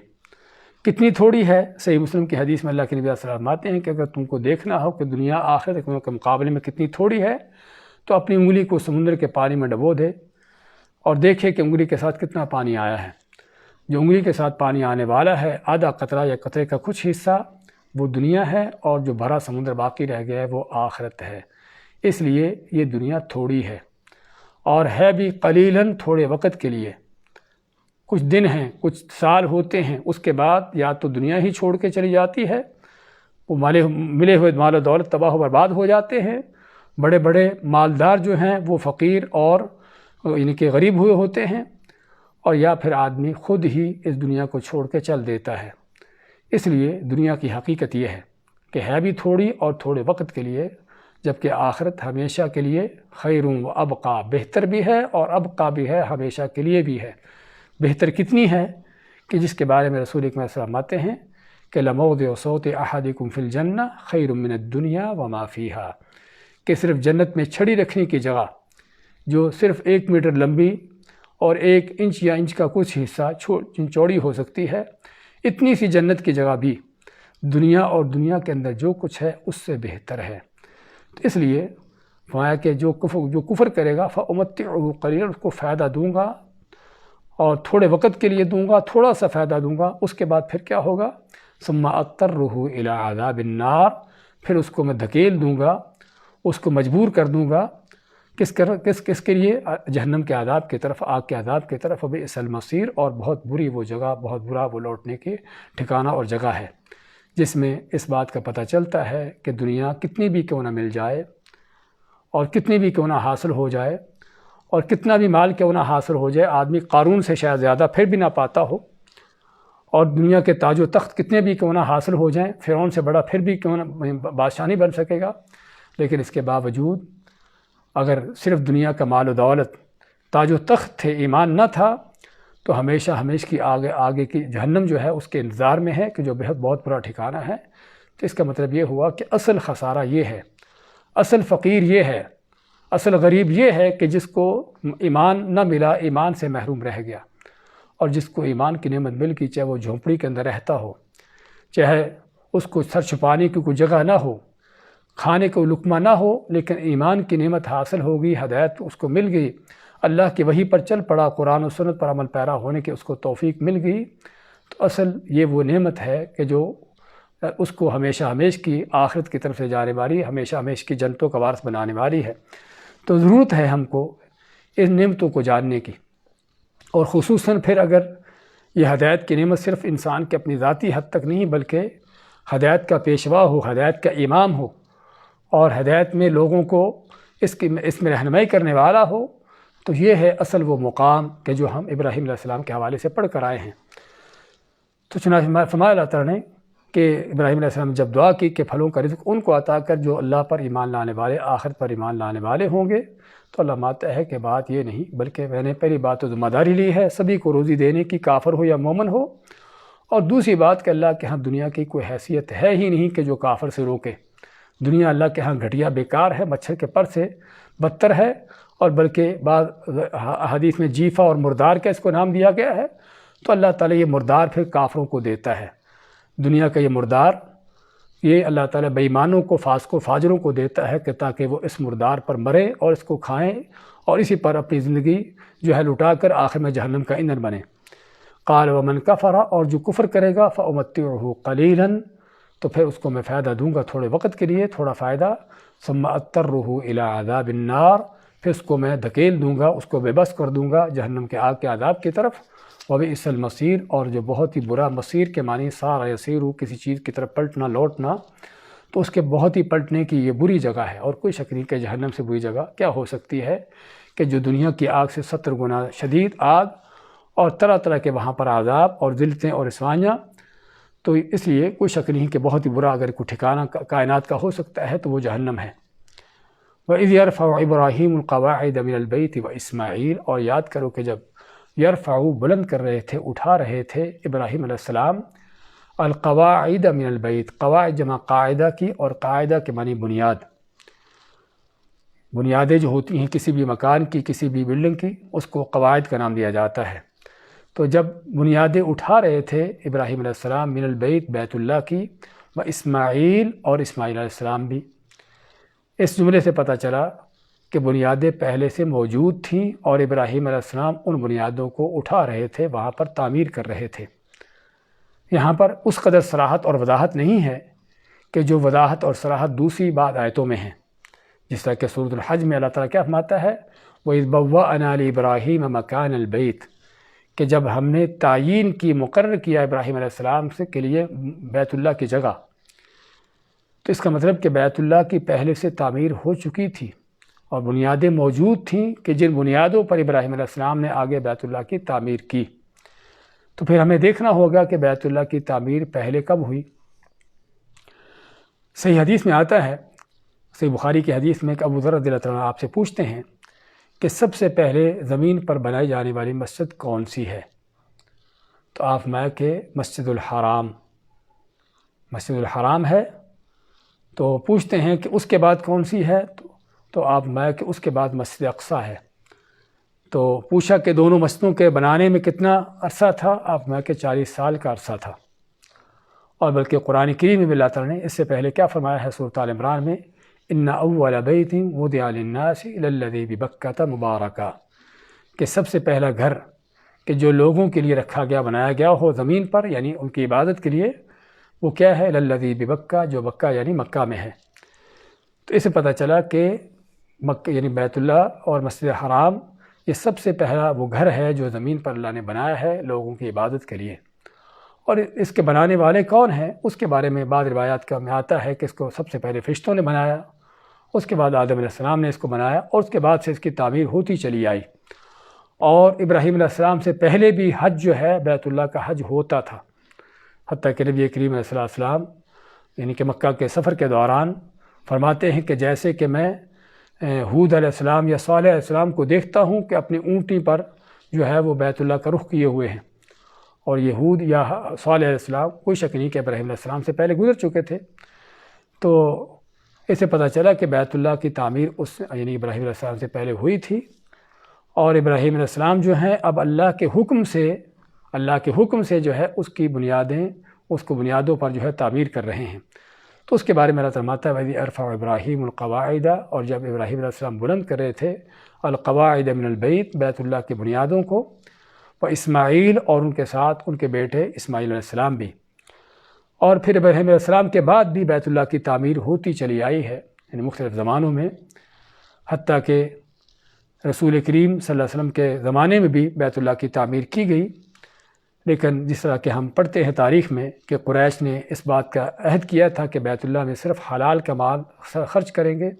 کتنی تھوڑی ہے؟ صحیح مسلم کی حدیث میں اللہ کے نبی صلی اللہ علیہ وسلم فرماتے ہیں کہ اگر تم کو دیکھنا ہو کہ دنیا آخرت کے مقابلے میں کتنی تھوڑی ہے، تو اپنی انگلی کو سمندر کے پانی میں ڈبو دے اور دیکھے کہ انگلی کے ساتھ کتنا پانی آیا ہے۔ جو انگلی کے ساتھ پانی آنے والا ہے، آدھا قطرہ یا قطرے کا کچھ حصہ وہ دنیا ہے، اور جو بھرا سمندر باقی رہ گیا ہے وہ آخرت ہے۔ اس لیے یہ دنیا تھوڑی ہے، اور ہے بھی قلیلاً، تھوڑے وقت کے لیے، کچھ دن ہیں، کچھ سال ہوتے ہیں، اس کے بعد یا تو دنیا ہی چھوڑ کے چلی جاتی ہے، وہ ملے ہوئے مال و دولت تباہ و برباد ہو جاتے ہیں، بڑے بڑے مالدار جو ہیں وہ فقیر اور یعنی کہ غریب ہوئے ہوتے ہیں، اور یا پھر آدمی خود ہی اس دنیا کو چھوڑ کے چل دیتا ہے۔ اس لیے دنیا کی حقیقت یہ ہے کہ ہے بھی تھوڑی اور تھوڑے وقت کے لیے، جبکہ آخرت ہمیشہ کے لیے خیر و ابقا، بہتر بھی ہے اور ابقا بھی ہے، ہمیشہ کے لیے بھی ہے۔ بہتر کتنی ہے کہ جس کے بارے میں رسول اکرم صلی اللہ علیہ وسلم فرماتے ہیں کہ لموضع صوت احدکم فی الجنہ خیر من الدنیا وما فیہا، کہ صرف جنت میں چھڑی رکھنے کی جگہ جو صرف 1 میٹر لمبی اور 1 انچ یا انچ کا کچھ حصہ چوڑی ہو سکتی ہے، اتنی سی جنت کی جگہ بھی دنیا اور دنیا کے اندر جو کچھ ہے اس سے بہتر ہے۔ تو اس لیے فرمایا کہ جو کفر کرے گا فَأُمَتِّعُهُ قَلِيلًا، اس کو فائدہ دوں گا اور تھوڑے وقت کے لیے دوں گا، تھوڑا سا فائدہ دوں گا، اس کے بعد پھر کیا ہوگا؟ ثُمَّ أَضْطَرُّهُ إِلَىٰ عَذَابِ النَّارِ، پھر اس کو میں دھکیل دوں گا، اس کو مجبور کر دوں گا، کس کے لیے؟ جہنم کے عذاب کی طرف، آگ کے عذاب کی طرف۔ وَبِئْسَ الْمَصِيرُ، اور بہت بری وہ جگہ، بہت برا وہ لوٹنے کی ٹھکانہ اور جگہ ہے، جس میں اس بات کا پتہ چلتا ہے کہ دنیا کتنی بھی کیوں نہ مل جائے اور کتنی بھی کیوں نہ حاصل ہو جائے اور کتنا بھی مال کیوں نہ حاصل ہو جائے، آدمی قارون سے شاید زیادہ پھر بھی نہ پاتا ہو، اور دنیا کے تاج و تخت کتنے بھی کیوں نہ حاصل ہو جائیں، فرعون سے بڑا پھر بھی کیوں نہ بادشاہ نہیں بن سکے گا، لیکن اس کے باوجود اگر صرف دنیا کا مال و دولت، تاج و تخت تھے، ایمان نہ تھا، تو ہمیشہ کی آگے کی جہنم جو ہے اس کے انتظار میں ہے، کہ جو بہت برا ٹھکانہ ہے۔ تو اس کا مطلب یہ ہوا کہ اصل خسارہ یہ ہے، اصل فقیر یہ ہے، اصل غریب یہ ہے کہ جس کو ایمان نہ ملا، ایمان سے محروم رہ گیا، اور جس کو ایمان کی نعمت مل گئی، چاہے وہ جھونپڑی کے اندر رہتا ہو، چاہے اس کو سر چھپانے کی کوئی جگہ نہ ہو، کھانے کو لقمہ نہ ہو، لیکن ایمان کی نعمت حاصل ہو گئی، ہدایت اس کو مل گئی، اللہ کی وحی پر چل پڑا، قرآن و سنت پر عمل پیرا ہونے کی اس کو توفیق مل گئی، تو اصل یہ وہ نعمت ہے کہ جو اس کو ہمیشہ کی آخرت کی طرف سے جانے والی، ہمیشہ کی جنتوں کا وارث بنانے والی ہے۔ تو ضرورت ہے ہم کو ان نعمتوں کو جاننے کی، اور خصوصاً پھر اگر یہ ہدایت کی نعمت صرف انسان کے اپنی ذاتی حد تک نہیں، بلکہ ہدایت کا پیشوا ہو، ہدایت کا امام ہو، اور ہدایت میں لوگوں کو اس میں رہنمائی کرنے والا ہو، تو یہ ہے اصل وہ مقام کہ جو ہم ابراہیم علیہ السلام کے حوالے سے پڑھ کر آئے ہیں۔ تو چنانچہ فرمایا اللہ تعالیٰ نے کہ ابراہیم علیہ السلام جب دعا کی کہ پھلوں کا رزق ان کو عطا کر جو اللہ پر ایمان لانے والے، آخرت پر ایمان لانے والے ہوں گے، تو اللہ مانتا ہے کہ بات یہ نہیں، بلکہ میں نے پہلی بات تو ذمہ داری لی ہے سبھی کو روزی دینے کی، کافر ہو یا مومن ہو، اور دوسری بات کہ اللہ کے ہاں دنیا کی کوئی حیثیت ہے ہی نہیں کہ جو کافر سے روکے۔ دنیا اللہ کے ہاں گھٹیا بیکار ہے، مچھر کے پر سے بدتر ہے، اور بلکہ بعض حدیث میں جیفہ اور مردار کا اس کو نام دیا گیا ہے، تو اللہ تعالیٰ یہ مردار پھر کافروں کو دیتا ہے۔ دنیا کا یہ مردار، یہ اللہ تعالیٰ بے ایمانوں کو، فاسقوں فاجروں کو دیتا ہے کہ تاکہ وہ اس مردار پر مرے اور اس کو کھائیں اور اسی پر اپنی زندگی جو ہے لٹا کر آخر میں جہنم کا ایندھن بنے۔ قال ومن کفر، اور جو کفر کرے گا فأمتعه قلیلا، تو پھر اس کو میں فائدہ دوں گا تھوڑے وقت کے لیے، تھوڑا فائدہ، ثم اضطره الى عذاب النار، پھر اس کو میں دھکیل دوں گا، اس کو بے بس کر دوں گا جہنم کے آگ کے عذاب کی طرف۔ وبئس المصیر، اور جو بہت ہی برا، مصیر کے معنی سارا یسیر، کسی چیز کی طرف پلٹنا، لوٹنا، تو اس کے بہت ہی پلٹنے کی یہ بری جگہ ہے، اور کوئی شک نہیں کہ جہنم سے بری جگہ کیا ہو سکتی ہے کہ جو دنیا کی آگ سے 70 گنا شدید آگ، اور طرح طرح کے وہاں پر عذاب اور ذلتیں اور رسوائیاں۔ تو اس لیے کوئی شک نہیں کہ بہت ہی برا اگر کوئی ٹھکانہ کائنات کا ہو سکتا ہے تو وہ جہنم ہے۔ وَإِذْ يَرْفَعُ إِبْرَاهِيمُ الْقَوَاعِدَ مِنَ الْبَيْتِ وَإِسْمَاعِيلُ، اور یاد کرو کہ جب یرفعو بلند کر رہے تھے، اٹھا رہے تھے ابراہیم علیہ السلام القواعد من البیت، قواعد جمع قاعدہ کی، اور قاعدہ کے معنی بنیاد، بنیادیں جو ہوتی ہیں کسی بھی مکان کی، کسی بھی بلڈنگ کی، اس کو قواعد کا نام دیا جاتا ہے۔ تو جب بنیادیں اٹھا رہے تھے ابراہیم علیہ السلام من البیت، بیت اللہ کی، و اسماعیل، اور اسماعیل علیہ السلام بھی، اس جملے سے پتہ چلا کہ بنیادیں پہلے سے موجود تھیں اور ابراہیم علیہ السلام ان بنیادوں کو اٹھا رہے تھے، وہاں پر تعمیر کر رہے تھے۔ یہاں پر اس قدر صراحت اور وضاحت نہیں ہے کہ جو وضاحت اور صراحت دوسری بعض آیتوں میں ہیں، جس طرح کہ سورۃ الحج میں اللہ تعالیٰ کیا فرماتا ہے، وَإِذْ بَوَّأْنَا لِإِبْرَاهِيمَ مَكَانَ الْبَيْتِ، کہ جب ہم نے تعیین کی، مقرر کیا ابراہیم علیہ السلام کے لیے بیت اللہ کی جگہ، تو اس کا مطلب کہ بیت اللہ کی پہلے سے تعمیر ہو چکی تھی اور بنیادیں موجود تھیں کہ جن بنیادوں پر ابراہیم علیہ السلام نے آگے بیت اللہ کی تعمیر کی۔ تو پھر ہمیں دیکھنا ہوگا کہ بیت اللہ کی تعمیر پہلے کب ہوئی۔ صحیح حدیث میں آتا ہے، صحیح بخاری کی حدیث میں کہ ابو ذر رضی اللہ عنہ آپ سے پوچھتے ہیں کہ سب سے پہلے زمین پر بنائی جانے والی مسجد کون سی ہے؟ تو آپ میں کہ مسجد الحرام ہے۔ تو پوچھتے ہیں کہ اس کے بعد کون سی ہے؟ تو آپ میں کہ اس کے بعد مسجد اقصیٰ ہے۔ تو پوچھا کہ دونوں مسجدوں کے بنانے میں کتنا عرصہ تھا؟ آپ میں کہ 40 سال کا عرصہ تھا۔ اور بلکہ قرآن کریم میں اللہ تعالیٰ نے اس سے پہلے کیا فرمایا ہے سورۃ آل عمران میں، ان اول بیت وضع للناس للذی ببکۃ مبارکا، کہ سب سے پہلا گھر کہ جو لوگوں کے لیے رکھا گیا، بنایا گیا ہو زمین پر، یعنی ان کی عبادت کے لیے، وہ کیا ہے؟ للذی ببکہ، جو بکہ یعنی مکہ میں ہے۔ تو اس سے پتہ چلا کہ مکہ یعنی بیت اللہ اور مسجد حرام یہ سب سے پہلا وہ گھر ہے جو زمین پر اللہ نے بنایا ہے لوگوں کی عبادت کے لیے۔ اور اس کے بنانے والے کون ہیں اس کے بارے میں بعض روایات میں آتا ہے کہ اس کو سب سے پہلے فرشتوں نے بنایا، اس کے بعد آدم علیہ السلام نے اس کو بنایا، اور اس کے بعد سے اس کی تعمیر ہوتی چلی آئی۔ اور ابراہیم علیہ السلام سے پہلے بھی حج جو ہے بیت اللہ کا حج ہوتا تھا، حتیٰ کہ نبی کریم علیہ السلام یعنی کہ مکہ کے سفر کے دوران فرماتے ہیں کہ جیسے کہ میں ہود علیہ السلام یا صالح علیہ السلام کو دیکھتا ہوں کہ اپنی اونٹی پر جو ہے وہ بیت اللہ کا رخ کیے ہوئے ہیں، اور یہ ہود یا صالح علیہ السلام کوئی شک نہیں کہ ابراہیم علیہ السلام سے پہلے گزر چکے تھے۔ تو اس سے پتہ چلا کہ بیت اللہ کی تعمیر یعنی ابراہیم علیہ السلام سے پہلے ہوئی تھی، اور ابراہیم علیہ السلام جو ہیں اب اللہ کے حکم سے جو ہے اس کی بنیادوں پر جو ہے تعمیر کر رہے ہیں۔ تو اس کے بارے میں اللہ فرماتا ہے وَإِذْ يَرْفَعُ إِبْرَاهِيمُ الْقَوَاعِدَ، اور جب ابراہیم علیہ السلام بلند کر رہے تھے القواعد من البیت، بیت اللہ کی بنیادوں کو، وإسماعیل، اور ان کے ساتھ ان کے بیٹے اسماعیل علیہ السلام بھی۔ اور پھر ابراہیم علیہ السلام کے بعد بھی بیت اللہ کی تعمیر ہوتی چلی آئی ہے، یعنی مختلف زمانوں میں، حتیٰ کہ رسول کریم صلی اللہ علیہ وسلم کے زمانے میں بھی بیت اللہ کی تعمیر کی گئی۔ لیکن جس طرح کہ ہم پڑھتے ہیں تاریخ میں کہ قریش نے اس بات کا عہد کیا تھا کہ بیت اللہ میں صرف حلال کا مال خرچ کریں گے،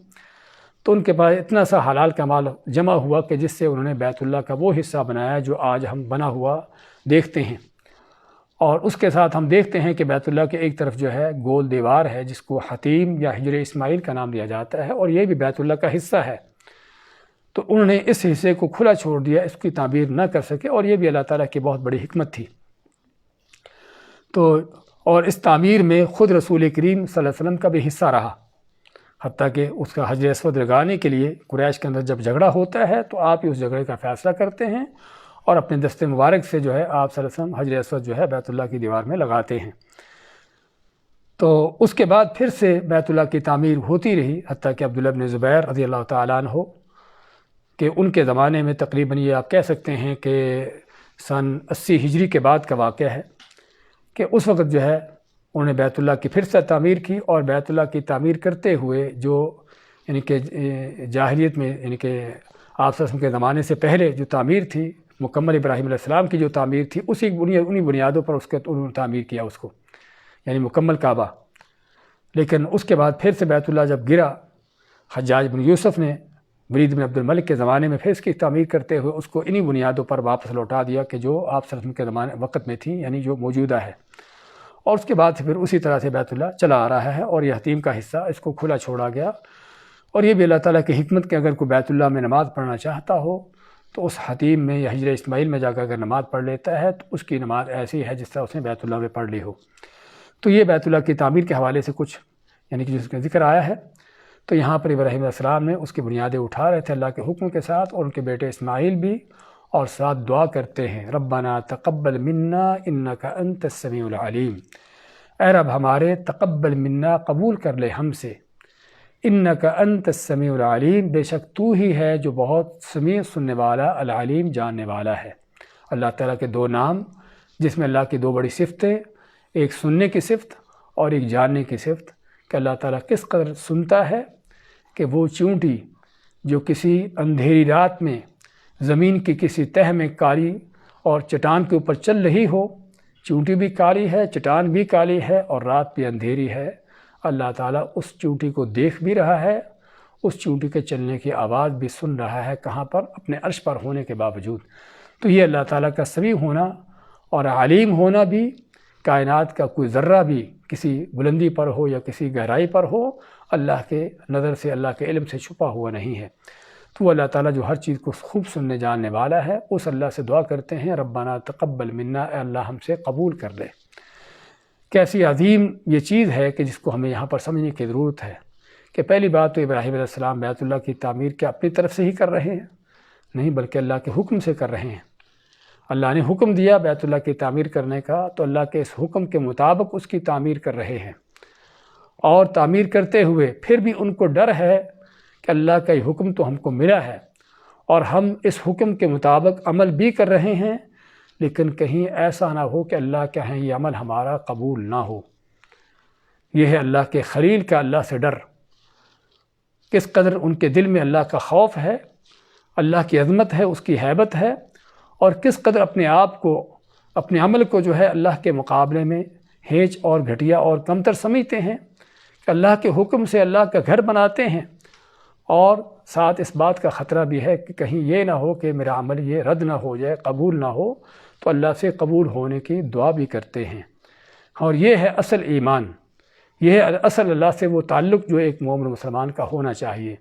تو ان کے پاس اتنا سا حلال کا مال جمع ہوا کہ جس سے انہوں نے بیت اللہ کا وہ حصہ بنایا جو آج ہم بنا ہوا دیکھتے ہیں۔ اور اس کے ساتھ ہم دیکھتے ہیں کہ بیت اللہ کے ایک طرف جو ہے گول دیوار ہے جس کو حتیم یا حجر اسماعیل کا نام دیا جاتا ہے، اور یہ بھی بیت اللہ کا حصہ ہے۔ تو انہوں نے اس حصے کو کھلا چھوڑ دیا، اس کی تعمیر نہ کر سکے، اور یہ بھی اللہ تعالیٰ کی بہت بڑی حکمت تھی۔ تو اور اس تعمیر میں خود رسول کریم صلی اللہ علیہ وسلم کا بھی حصہ رہا، حتیٰ کہ اس کا حجر اسود لگانے کے لیے قریش کے اندر جب جھگڑا ہوتا ہے تو آپ ہی اس جھگڑے کا فیصلہ کرتے ہیں، اور اپنے دست مبارک سے جو ہے آپ صلی اللہ علیہ وسلم حجر اسود جو ہے بیت اللہ کی دیوار میں لگاتے ہیں۔ تو اس کے بعد پھر سے بیت اللہ کی تعمیر ہوتی رہی، حتیٰ کہ عبداللہ بن زبیر رضی اللہ تعالیٰ عنہ کہ ان کے زمانے میں تقریباً یہ آپ کہہ سکتے ہیں کہ سن 80 ہجری کے بعد کا واقعہ ہے کہ اس وقت جو ہے انہوں نے بیت اللہ کی پھر سے تعمیر کی، اور بیت اللہ کی تعمیر کرتے ہوئے جو یعنی کہ جاہلیت میں یعنی کہ آپ صلی اللہ علیہ وسلم کے زمانے سے پہلے جو تعمیر تھی مکمل ابراہیم علیہ السلام کی جو تعمیر تھی انہی بنیادوں پر انہوں نے تعمیر کیا اس کو، یعنی مکمل کعبہ۔ لیکن اس کے بعد پھر سے بیت اللہ جب گرا، حجاج بن یوسف نے ولید بن عبد الملک کے زمانے میں پھر اس کی تعمیر کرتے ہوئے اس کو انہی بنیادوں پر واپس لوٹا دیا کہ جو آپ صلی اللہ علیہ وسلم کے وقت میں تھی، یعنی جو موجودہ ہے۔ اور اس کے بعد پھر اسی طرح سے بیت اللہ چلا آ رہا ہے، اور یہ حتیم کا حصہ اس کو کھلا چھوڑا گیا۔ اور یہ بھی اللہ تعالیٰ کی حکمت کہ اگر کوئی بیت اللہ میں نماز پڑھنا چاہتا ہو تو اس حتیم میں یا حجر اسماعیل میں جا کر اگر نماز پڑھ لیتا ہے تو اس کی نماز ایسی ہے جس طرح اس نے بیت اللہ میں پڑھ لی ہو۔ تو یہ بیت اللہ کی تعمیر کے حوالے سے کچھ یعنی کہ جس کا ذکر آیا ہے۔ تو یہاں پر ابراہیم علیہ السلام نے اس کی بنیادیں اٹھا رہے تھے اللہ کے حکم کے ساتھ، اور ان کے بیٹے اسماعیل بھی، اور ساتھ دعا کرتے ہیں ربنا تقبل منا انک انت السمیع العلیم، اے رب ہمارے تقبل منا قبول کر لے ہم سے، انک انت السمیع العلیم، بے شک تو ہی ہے جو بہت سمیع سننے والا، العلیم جاننے والا ہے۔ اللہ تعالیٰ کے دو نام جس میں اللہ کی دو بڑی صفتیں، ایک سننے کی صفت اور ایک جاننے کی صفت، کہ اللہ تعالیٰ کس قدر سنتا ہے کہ وہ چونٹی جو کسی اندھیری رات میں زمین کی کسی تہہ میں کالی اور چٹان کے اوپر چل رہی ہو، چونٹی بھی کالی ہے، چٹان بھی کالی ہے اور رات بھی اندھیری ہے، اللہ تعالیٰ اس چونٹی کو دیکھ بھی رہا ہے، اس چونٹی کے چلنے کی آواز بھی سن رہا ہے، کہاں پر؟ اپنے عرش پر ہونے کے باوجود۔ تو یہ اللہ تعالیٰ کا سمیع ہونا اور علیم ہونا بھی، کائنات کا کوئی ذرہ بھی کسی بلندی پر ہو یا کسی گہرائی پر ہو، اللہ کے نظر سے، اللہ کے علم سے چھپا ہوا نہیں ہے۔ تو اللہ تعالیٰ جو ہر چیز کو خوب سننے جاننے والا ہے، اس اللہ سے دعا کرتے ہیں ربنا تقبل منا، اے اللہ ہم سے قبول کر لے۔ کیسی عظیم یہ چیز ہے کہ جس کو ہمیں یہاں پر سمجھنے کی ضرورت ہے کہ پہلی بات تو ابراہیم علیہ السلام بیت اللہ کی تعمیر کیا اپنی طرف سے ہی کر رہے ہیں؟ نہیں، بلکہ اللہ کے حکم سے کر رہے ہیں۔ اللہ نے حکم دیا بیت اللہ کی تعمیر کرنے کا، تو اللہ کے اس حکم کے مطابق اس کی تعمیر کر رہے ہیں، اور تعمیر کرتے ہوئے پھر بھی ان کو ڈر ہے کہ اللہ کا یہ حکم تو ہم کو ملا ہے اور ہم اس حکم کے مطابق عمل بھی کر رہے ہیں، لیکن کہیں ایسا نہ ہو کہ اللہ کہیں یہ عمل ہمارا قبول نہ ہو۔ یہ ہے اللہ کے خلیل کا اللہ سے ڈر، کس قدر ان کے دل میں اللہ کا خوف ہے، اللہ کی عظمت ہے، اس کی ہیبت ہے، اور کس قدر اپنے آپ کو، اپنے عمل کو جو ہے اللہ کے مقابلے میں ہیچ اور گھٹیا اور کمتر سمجھتے ہیں، کہ اللہ کے حکم سے اللہ کا گھر بناتے ہیں، اور ساتھ اس بات کا خطرہ بھی ہے کہ کہیں یہ نہ ہو کہ میرا عمل یہ رد نہ ہو جائے، قبول نہ ہو، تو اللہ سے قبول ہونے کی دعا بھی کرتے ہیں۔ اور یہ ہے اصل ایمان، یہ ہے اصل اللہ سے وہ تعلق جو ایک مومن مسلمان کا ہونا چاہیے،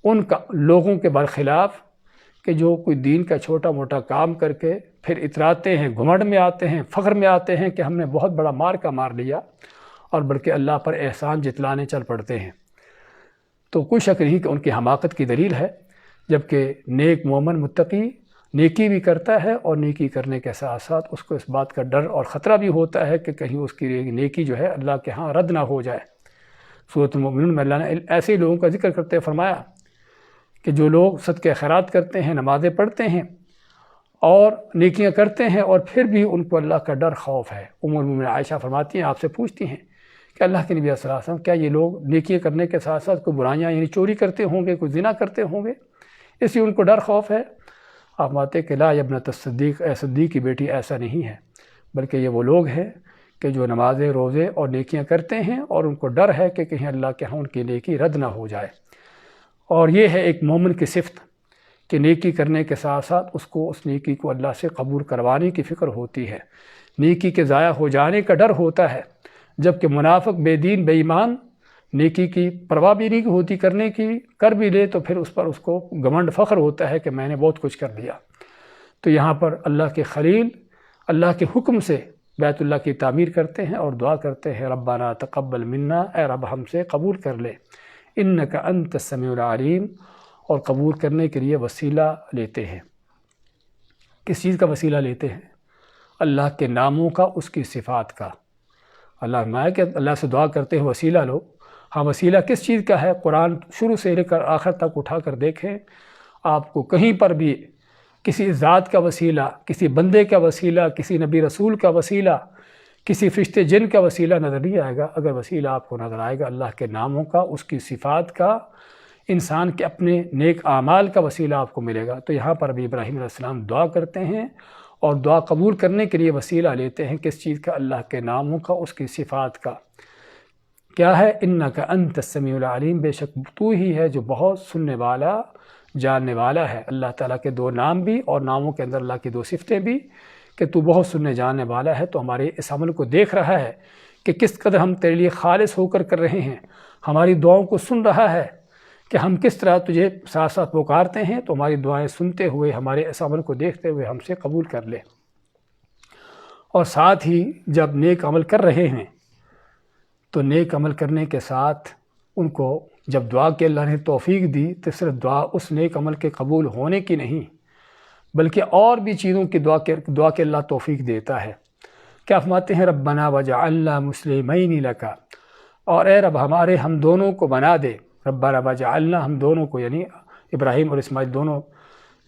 ان کا لوگوں کے برخلاف کہ جو کوئی دین کا چھوٹا موٹا کام کر کے پھر اتراتے ہیں، گھمنڈ میں آتے ہیں، فخر میں آتے ہیں کہ ہم نے بہت بڑا مار لیا، اور بلکہ اللہ پر احسان جتلانے چل پڑتے ہیں۔ تو کوئی شک نہیں کہ ان کی حماقت کی دلیل ہے، جبکہ نیک مومن متقی نیکی بھی کرتا ہے، اور نیکی کرنے کے ساتھ ساتھ اس کو اس بات کا ڈر اور خطرہ بھی ہوتا ہے کہ کہیں اس کی نیکی جو ہے اللہ کے ہاں رد نہ ہو جائے۔ سورۃ المؤمنون میں اللہ نے ایسے ہی لوگوں کا ذکر کرتے فرمایا کہ جو لوگ صدقہ خیرات کرتے ہیں، نمازیں پڑھتے ہیں اور نیکیاں کرتے ہیں، اور پھر بھی ان کو اللہ کا ڈر خوف ہے۔ ام المؤمنین عائشہ فرماتی ہیں، آپ سے پوچھتی ہیں کہ اللہ کے نبی صلی اللہ علیہ وسلم، کیا یہ لوگ نیکیاں کرنے کے ساتھ ساتھ کوئی برائیاں یعنی چوری کرتے ہوں گے، کوئی زنا کرتے ہوں گے، اس لیے ان کو ڈر خوف ہے؟ آپ فرماتے کہ لا یا ابنۃ الصدیق، اے صدیق کی بیٹی، ایسا نہیں ہے، بلکہ یہ وہ لوگ ہیں کہ جو نمازیں، روزے اور نیکیاں کرتے ہیں، اور ان کو ڈر ہے کہ کہیں اللہ کے ہاں ان کی نیکی رد نہ ہو جائے۔ اور یہ ہے ایک مومن کی صفت کہ نیکی کرنے کے ساتھ ساتھ اس کو اس نیکی کو اللہ سے قبول کروانے کی فکر ہوتی ہے، نیکی کے ضائع ہو جانے کا ڈر ہوتا ہے، جبکہ منافق، بے دین، بے ایمان نیکی کی پرواہ بھی نہیں ہوتی کرنے کی، کر بھی لے تو پھر اس پر اس کو گھمنڈ، فخر ہوتا ہے کہ میں نے بہت کچھ کر دیا۔ تو یہاں پر اللہ کے خلیل اللہ کے حکم سے بیت اللہ کی تعمیر کرتے ہیں اور دعا کرتے ہیں ربنا تقبل منا، اے رب ہم سے قبول کر لے، انک انت السمیع العلیم، اور قبول کرنے کے لیے وسیلہ لیتے ہیں۔ کس چیز کا وسیلہ لیتے ہیں؟ اللہ کے ناموں کا، اس کی صفات کا۔ اللہ فرمایا کہ اللہ سے دعا کرتے ہیں وسیلہ لو۔ ہاں، وسیلہ کس چیز کا ہے؟ قرآن شروع سے لے کر آخر تک اٹھا کر دیکھیں، آپ کو کہیں پر بھی کسی ذات کا وسیلہ، کسی بندے کا وسیلہ، کسی نبی رسول کا وسیلہ، کسی فرشتے جن کا وسیلہ نظر نہیں آئے گا۔ اگر وسیلہ آپ کو نظر آئے گا اللہ کے ناموں کا، اس کی صفات کا، انسان کے اپنے نیک اعمال کا وسیلہ آپ کو ملے گا۔ تو یہاں پر بھی ابراہیم علیہ السلام دعا کرتے ہیں، اور دعا قبول کرنے کے لیے وسیلہ لیتے ہیں کس چیز کا؟ اللہ کے ناموں کا، اس کی صفات کا۔ کیا ہے؟ انک انت السمیع العلیم، بے شک تو ہی ہے جو بہت سننے والا، جاننے والا ہے۔ اللہ تعالیٰ کے دو نام بھی، اور ناموں کے اندر اللہ کی دو صفتیں بھی، کہ تو بہت سننے جاننے والا ہے، تو ہمارے اس عمل کو دیکھ رہا ہے کہ کس قدر ہم تیرے لیے خالص ہو کر رہے ہیں، ہماری دعاؤں کو سن رہا ہے کہ ہم کس طرح تجھے ساتھ ساتھ پکارتے ہیں، تو ہماری دعائیں سنتے ہوئے، ہمارے اس عمل کو دیکھتے ہوئے ہم سے قبول کر لے۔ اور ساتھ ہی جب نیک عمل کر رہے ہیں تو نیک عمل کرنے کے ساتھ ان کو جب دعا کے اللہ نے توفیق دی، تو صرف دعا اس نیک عمل کے قبول ہونے کی نہیں، بلکہ اور بھی چیزوں کی دعا کے اللہ توفیق دیتا ہے۔ کیا فرماتے ہیں؟ ربنا وجعلنا مسلمین لک، اور اے رب ہم دونوں کو بنا دے، ربنا وجعلنا، ہم دونوں کو یعنی ابراہیم اور اسماعیل دونوں،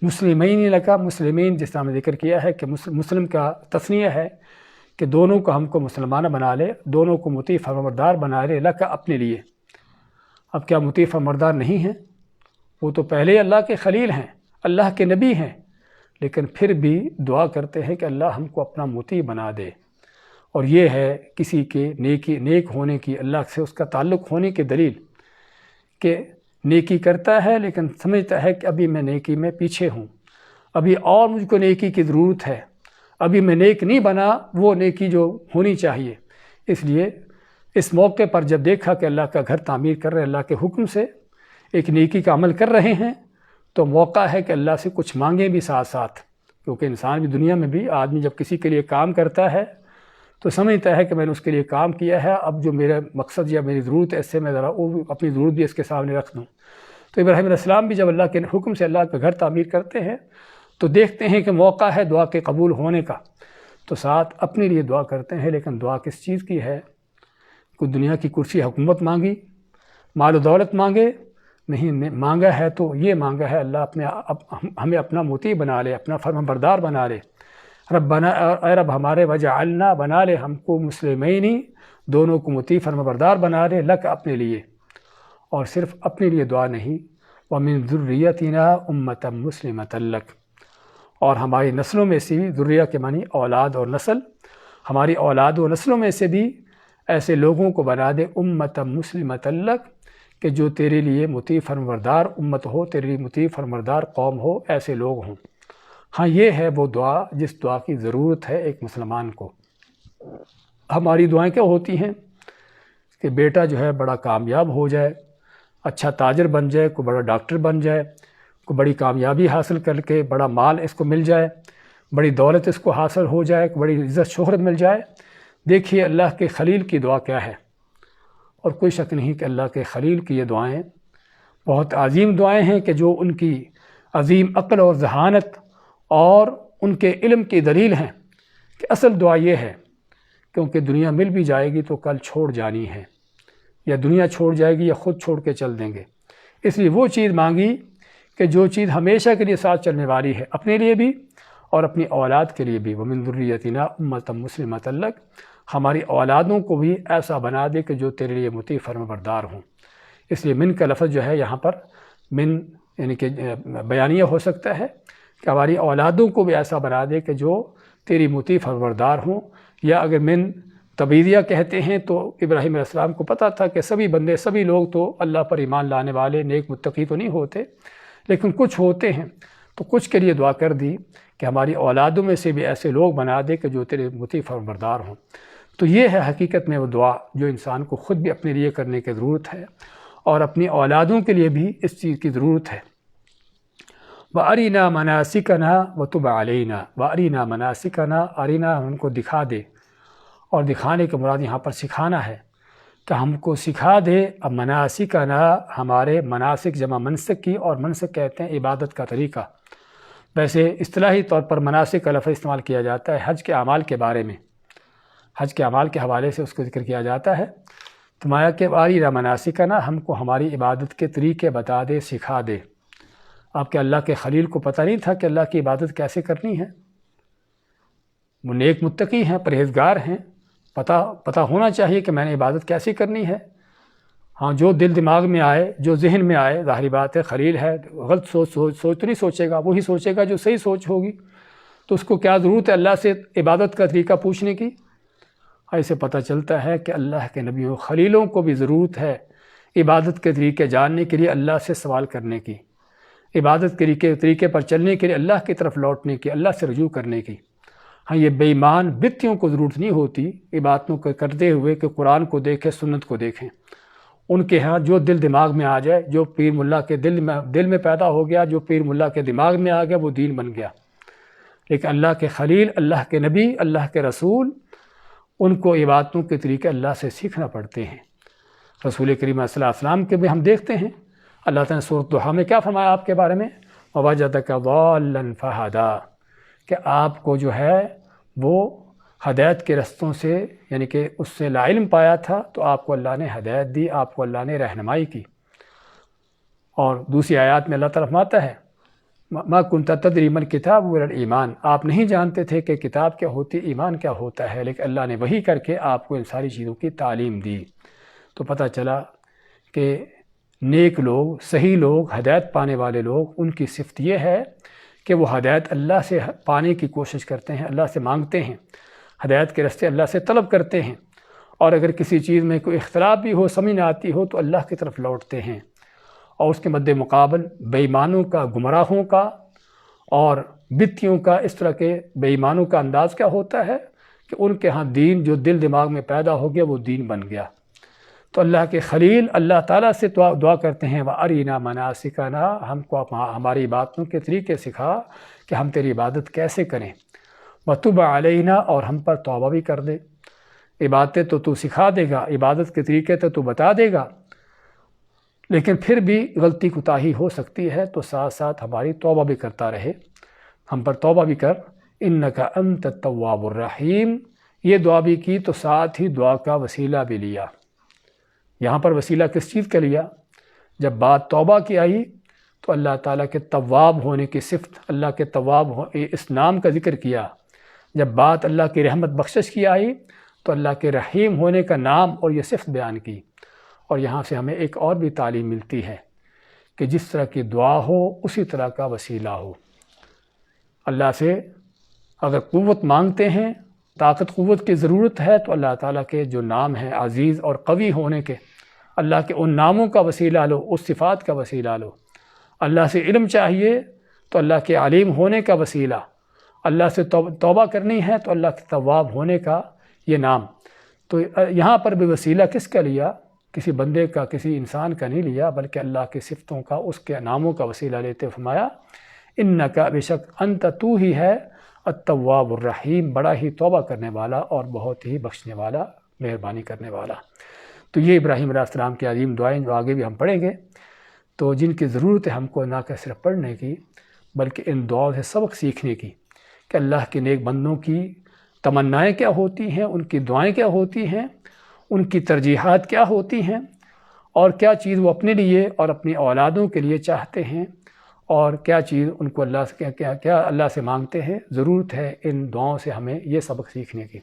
مسلمین لکا، مسلمین جس طرح ہم نے ذکر کیا ہے کہ مسلم کا تثنیہ ہے کہ دونوں کو ہم کو مسلمان بنا لے، دونوں کو مطیع فرمانبردار بنا لے، لکا اپنے لیے۔ اب کیا مطیع فرمانبردار نہیں ہیں؟ وہ تو پہلے اللہ کے خلیل ہیں، اللہ کے نبی ہیں، لیکن پھر بھی دعا کرتے ہیں کہ اللہ ہم کو اپنا مطیع بنا دے۔ اور یہ ہے کسی کے نیک ہونے کی، اللہ سے اس کا تعلق ہونے کی دلیل کہ نیکی کرتا ہے لیکن سمجھتا ہے کہ ابھی میں نیکی میں پیچھے ہوں، ابھی اور مجھ کو نیکی کی ضرورت ہے، ابھی میں نیک نہیں بنا وہ نیکی جو ہونی چاہیے۔ اس لیے اس موقع پر جب دیکھا کہ اللہ کا گھر تعمیر کر رہے، اللہ کے حکم سے ایک نیکی کا عمل کر رہے ہیں، تو موقع ہے کہ اللہ سے کچھ مانگیں بھی ساتھ ساتھ، کیونکہ انسان بھی دنیا میں بھی آدمی جب کسی کے لیے کام کرتا ہے تو سمجھتا ہے کہ میں نے اس کے لیے کام کیا ہے، اب جو میرا مقصد یا میری ضرورت ہے اس سے میں ذرا وہ اپنی ضرورت بھی اس کے سامنے رکھ دوں۔ تو ابراہیم علیہ السلام بھی جب اللہ کے حکم سے اللہ کا گھر تعمیر کرتے ہیں تو دیکھتے ہیں کہ موقع ہے دعا کے قبول ہونے کا، تو ساتھ اپنے لیے دعا کرتے ہیں۔ لیکن دعا کس چیز کی ہے؟ کوئی دنیا کی کرسی حکومت مانگی، مال و دولت مانگے نہیں، مانگا ہے تو یہ مانگا ہے اللہ ہمیں اپنا مطیع بنا لے، اپنا فرمانبردار بنا لے۔ ربنا، اے رب ہمارے، وجعلنا، بنا لے ہم کو مسلمین، دونوں کو مطیع فرمانبردار بنا لے، لک اپنے لیے۔ اور صرف اپنے لیے دعا نہیں، وَمِن ذُرِّيَّتِنَا أُمَّةً مُسْلِمَةً لَكَ، اور ہماری نسلوں میں سے بھی، ذریہ کے معنی اولاد اور نسل، ہماری اولاد و نسلوں میں سے بھی ایسے لوگوں کو بنا دے أُمَّةً مُسْلِمَةً لَكَ کہ جو تیرے لیے مطیع فرمانبردار امت ہو، تیرے لیے مطیع فرمانبردار قوم ہو، ایسے لوگ ہوں۔ ہاں یہ ہے وہ دعا جس دعا کی ضرورت ہے ایک مسلمان کو۔ ہماری دعائیں کیا ہوتی ہیں کہ بیٹا جو ہے بڑا کامیاب ہو جائے، اچھا تاجر بن جائے، کوئی بڑا ڈاکٹر بن جائے، کوئی بڑی کامیابی حاصل کر کے بڑا مال اس کو مل جائے، بڑی دولت اس کو حاصل ہو جائے، بڑی عزت شہرت مل جائے۔ دیکھیے اللہ کے خلیل کی دعا کیا ہے، اور کوئی شک نہیں کہ اللہ کے خلیل کی یہ دعائیں بہت عظیم دعائیں ہیں کہ جو ان کی عظیم عقل اور ذہانت اور ان کے علم کی دلیل ہیں کہ اصل دعا یہ ہے، کیونکہ دنیا مل بھی جائے گی تو کل چھوڑ جانی ہے، یا دنیا چھوڑ جائے گی یا خود چھوڑ کے چل دیں گے، اس لیے وہ چیز مانگی کہ جو چیز ہمیشہ کے لیے ساتھ چلنے والی ہے، اپنے لیے بھی اور اپنی اولاد کے لیے بھی۔ وَمِن ذُرِّيَّتِنَا أُمَّةً مُسْلِمَةً لَكَ، ہماری اولادوں کو بھی ایسا بنا دے کہ جو تیرے لیے مطیع فرمانبردار ہوں۔ اس لیے من کا لفظ جو ہے یہاں پر من یعنی کہ بیانیہ ہو سکتا ہے کہ ہماری اولادوں کو بھی ایسا بنا دے کہ جو تیری مطیع فرمانبردار ہوں، یا اگر من تبعیضیہ کہتے ہیں تو ابراہیم علیہ السلام کو پتہ تھا کہ سبھی بندے، سبھی لوگ تو اللہ پر ایمان لانے والے نیک متقی تو نہیں ہوتے، لیکن کچھ ہوتے ہیں، تو کچھ کے لیے دعا کر دی کہ ہماری اولادوں میں سے بھی ایسے لوگ بنا دے کہ جو تیرے مطیع فرمانبردار ہوں۔ تو یہ ہے حقیقت میں وہ دعا جو انسان کو خود بھی اپنے لیے کرنے کی ضرورت ہے، اور اپنی اولادوں کے لیے بھی اس چیز کی ضرورت ہے۔ وَأَرِنَا مَنَاسِكَنَا وَتُبْ عَلَيْنَا، وَأَرِنَا مَنَاسِكَنَا، ارِنَا ہم کو دکھا دے، اور دکھانے کے مراد یہاں پر سکھانا ہے کہ ہم کو سکھا دے۔ اب مناسکنا، ہمارے مناسک جمع منسک کی، اور منسک کہتے ہیں عبادت کا طریقہ۔ ویسے اصطلاحی طور پر مناسک کا لفظ استعمال کیا جاتا ہے حج کے اعمال کے بارے میں، حج کے اعمال کے حوالے سے اس کو ذکر کیا جاتا ہے۔ تو مایا کہ وَأَرِنَا مَنَاسِكَنَا، ہم کو ہماری عبادت کے طریقے بتا دے، سکھا دے۔ آپ کے اللہ کے خلیل کو پتہ نہیں تھا کہ اللہ کی عبادت کیسے کرنی ہے؟ وہ نیک متقی ہیں، پرہیزگار ہیں، پتہ ہونا چاہیے کہ میں نے عبادت کیسی کرنی ہے۔ ہاں جو دل دماغ میں آئے، جو ذہن میں آئے، ظاہری بات ہے خلیل ہے، غلط سوچ تو نہیں سوچے گا، وہی سوچے گا جو صحیح سوچ ہوگی، تو اس کو کیا ضرورت ہے اللہ سے عبادت کا طریقہ پوچھنے کی؟ ایسے پتہ چلتا ہے کہ اللہ کے نبیوں خلیلوں کو بھی ضرورت ہے عبادت کے طریقے جاننے کے لیے، اللہ سے سوال کرنے کی، عبادت کے طریقے پر چلنے کے لیے اللہ کی طرف لوٹنے کی، اللہ سے رجوع کرنے کی۔ ہاں یہ بے ایمان بتیوں کو ضرورت نہیں ہوتی عبادتوں کو کرتے ہوئے کہ قرآن کو دیکھیں، سنت کو دیکھیں۔ ان کے ہاں جو دل دماغ میں آ جائے، جو پیر ملا کے دل میں پیدا ہو گیا، جو پیر ملا کے دماغ میں آ گیا، وہ دین بن گیا۔ لیکن اللہ کے خلیل، اللہ کے نبی، اللہ کے رسول، ان کو عبادتوں کے طریقے اللہ سے سیکھنا پڑتے ہیں۔ رسول کریم صلی اللہ علیہ وسلم کے بھی ہم دیکھتے ہیں، اللہ تعالیٰ نے سورۃ ضحیٰ میں کیا فرمایا آپ کے بارے میں؟ وَوَجَدَكَ ضَالًّا فَهَدَىٰ، کہ آپ کو جو ہے وہ ہدایت کے رستوں سے، یعنی کہ اس سے لا علم پایا تھا، تو آپ کو اللہ نے ہدایت دی، آپ کو اللہ نے رہنمائی کی۔ اور دوسری آیات میں اللہ تعالیٰ فرماتا ہے ما کنت تدری ما الکتاب ولا الایمان، آپ نہیں جانتے تھے کہ کتاب کیا ہوتی، ایمان کیا ہوتا ہے، لیکن اللہ نے وحی کر کے آپ کو ان ساری چیزوں کی تعلیم دی۔ تو پتہ چلا کہ نیک لوگ، صحیح لوگ، ہدایت پانے والے لوگ، ان کی صفت یہ ہے کہ وہ ہدایت اللہ سے پانے کی کوشش کرتے ہیں، اللہ سے مانگتے ہیں، ہدایت کے راستے اللہ سے طلب کرتے ہیں، اور اگر کسی چیز میں کوئی اختلاف بھی ہو، سمجھ نہ آتی ہو، تو اللہ کی طرف لوٹتے ہیں۔ اور اس کے مد مقابل بے ایمانوں کا، گمراہوں کا اور بدعتیوں کا، اس طرح کے بے ایمانوں کا انداز کیا ہوتا ہے کہ ان کے ہاں دین جو دل دماغ میں پیدا ہو گیا وہ دین بن گیا۔ تو اللہ کے خلیل اللہ تعالیٰ سے دعا کرتے ہیں وَأَرِنَا مَنَاسِكَنَا، ہم کو ہماری عبادتوں کے طریقے سکھا کہ ہم تیری عبادت کیسے کریں، وَتُبْ عَلَيْنَا، اور ہم پر توبہ بھی کر دے۔ عبادتیں تو سکھا دے گا، عبادت کے طریقے تو بتا دے گا، لیکن پھر بھی غلطی کوتاہی ہو سکتی ہے، تو ساتھ ساتھ ہماری توبہ بھی کرتا رہے، ہم پر توبہ بھی کر۔ اِنَّكَ أَنْتَ التَّوَّابُ الرَّحِيمُ، یہ دعا بھی کی تو ساتھ ہی دعا کا وسیلہ بھی لیا۔ یہاں پر وسیلہ کس چیز کا لیا؟ جب بات توبہ کی آئی تو اللہ تعالیٰ کے تواب ہونے کی صفت، اللہ کے تواب اس نام کا ذکر کیا۔ جب بات اللہ کی رحمت بخشش کی آئی تو اللہ کے رحیم ہونے کا نام اور یہ صفت بیان کی۔ اور یہاں سے ہمیں ایک اور بھی تعلیم ملتی ہے کہ جس طرح کی دعا ہو اسی طرح کا وسیلہ ہو۔ اللہ سے اگر قوت مانگتے ہیں، طاقت قوت کی ضرورت ہے، تو اللہ تعالیٰ کے جو نام ہیں عزیز اور قوی ہونے کے، اللہ کے ان ناموں کا وسیلہ لو، اس صفات کا وسیلہ لو۔ اللہ سے علم چاہیے تو اللہ کے علیم ہونے کا وسیلہ، اللہ سے توبہ کرنی ہے تو اللہ کے تواب ہونے کا یہ نام۔ تو یہاں پر بھی وسیلہ کس کا لیا؟ کسی بندے کا، کسی انسان کا نہیں لیا، بلکہ اللہ کی صفتوں کا، اس کے ناموں کا وسیلہ لیتے فرمایا انکا، بے شک انت، تو ہی ہے، التواب الرحیم، بڑا ہی توبہ کرنے والا اور بہت ہی بخشنے والا، مہربانی کرنے والا۔ تو یہ ابراہیم علیہ السلام کی عظیم دعائیں جو آگے بھی ہم پڑھیں گے، تو جن کی ضرورت ہے ہم کو نہ کہ صرف پڑھنے کی بلکہ ان دعاؤں سے سبق سیکھنے کی کہ اللہ کے نیک بندوں کی تمنائیں کیا ہوتی ہیں، ان کی دعائیں کیا ہوتی ہیں، ان کی ترجیحات کیا ہوتی ہیں، اور کیا چیز وہ اپنے لیے اور اپنی اولادوں کے لیے چاہتے ہیں، اور کیا چیز ان کو اللہ سے کیا اللہ سے مانگتے ہیں۔ ضرورت ہے ان دعاؤں سے ہمیں یہ سبق سیکھنے کی۔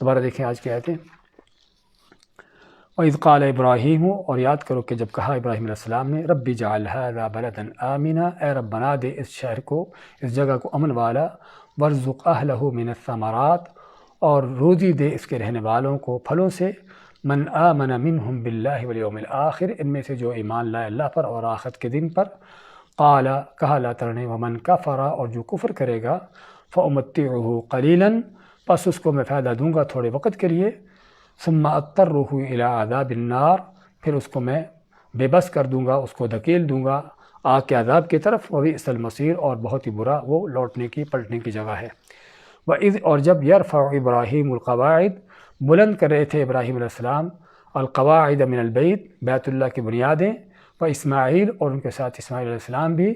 دوبارہ دیکھیں آج کی آیتیں۔ وَإِذْ قَالَ ابراہیم، اور یاد کرو کہ جب کہا ابراہیم علیہ السلام نے رب اجعل هذا بلدا آمنا، اے رب بنا دے اس شہر کو، اس جگہ کو امن والا، وارزق اہلہ من الثمرات، اور روزی دے اس کے رہنے والوں کو پھلوں سے، من آمن منہم باللہ والیوم الآخر، ان میں سے جو ایمان لائے اللہ پر اور آخرت کے دن پر، قال، کہا اللہ تعالیٰ نے، ومن کفر، اور جو کفر کرے گا، فامتعہ قلیلا، پس اس کو میں فائدہ دوں گا تھوڑے وقت کے لیے، ثم اضطرہ الی عذاب النار، پھر اس کو میں بے بس کر دوں گا، اس کو دھکیل دوں گا آگ کے عذاب کی طرف، وبئس المصیر، اور بہت ہی برا وہ لوٹنے کی، پلٹنے کی جگہ ہے۔ وَإِذْ، اور جب یرفع ابراہیم القواعد، بلند کر رہے تھے ابراہیم علیہ السلام، القواعد من البیت، بیت اللہ کی بنیادیں، و اسماعیل، اور ان کے ساتھ اسماعیل علیہ السلام بھی،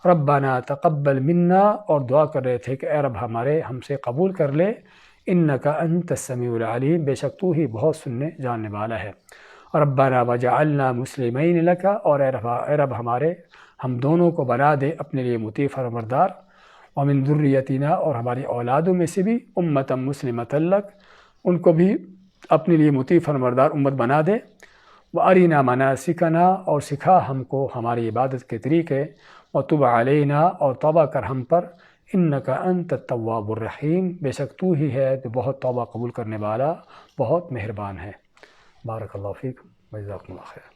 ربنا تقبل منا، اور دعا کر رہے تھے کہ اے رب ہمارے، ہم سے قبول کر لے، انک انت السمیع العلیم، بے شک تو ہی بہت سننے جاننے والا ہے، ربنا وجعلنا مسلمین لک، اور اے رب ہمارے، ہم دونوں کو بنا دے اپنے لیے مطیع فرمانبردار، ومن ذریتنا، اور ہماری اولادوں میں سے بھی، امتا مسلمۃ لک، ان کو بھی اپنے لیے مطیع فرمانبردار امت بنا دے، وارنا مناسکنا، اور سکھا ہم کو ہماری عبادت کے طریقے، وتب علینا، اور توبہ کر ہم پر، انک انت التواب الرحیم، بے شک تو ہی ہے جو بہت توبہ قبول کرنے والا، بہت مہربان ہے۔ بارک اللہ فیکم، جزاکم اللہ خیر۔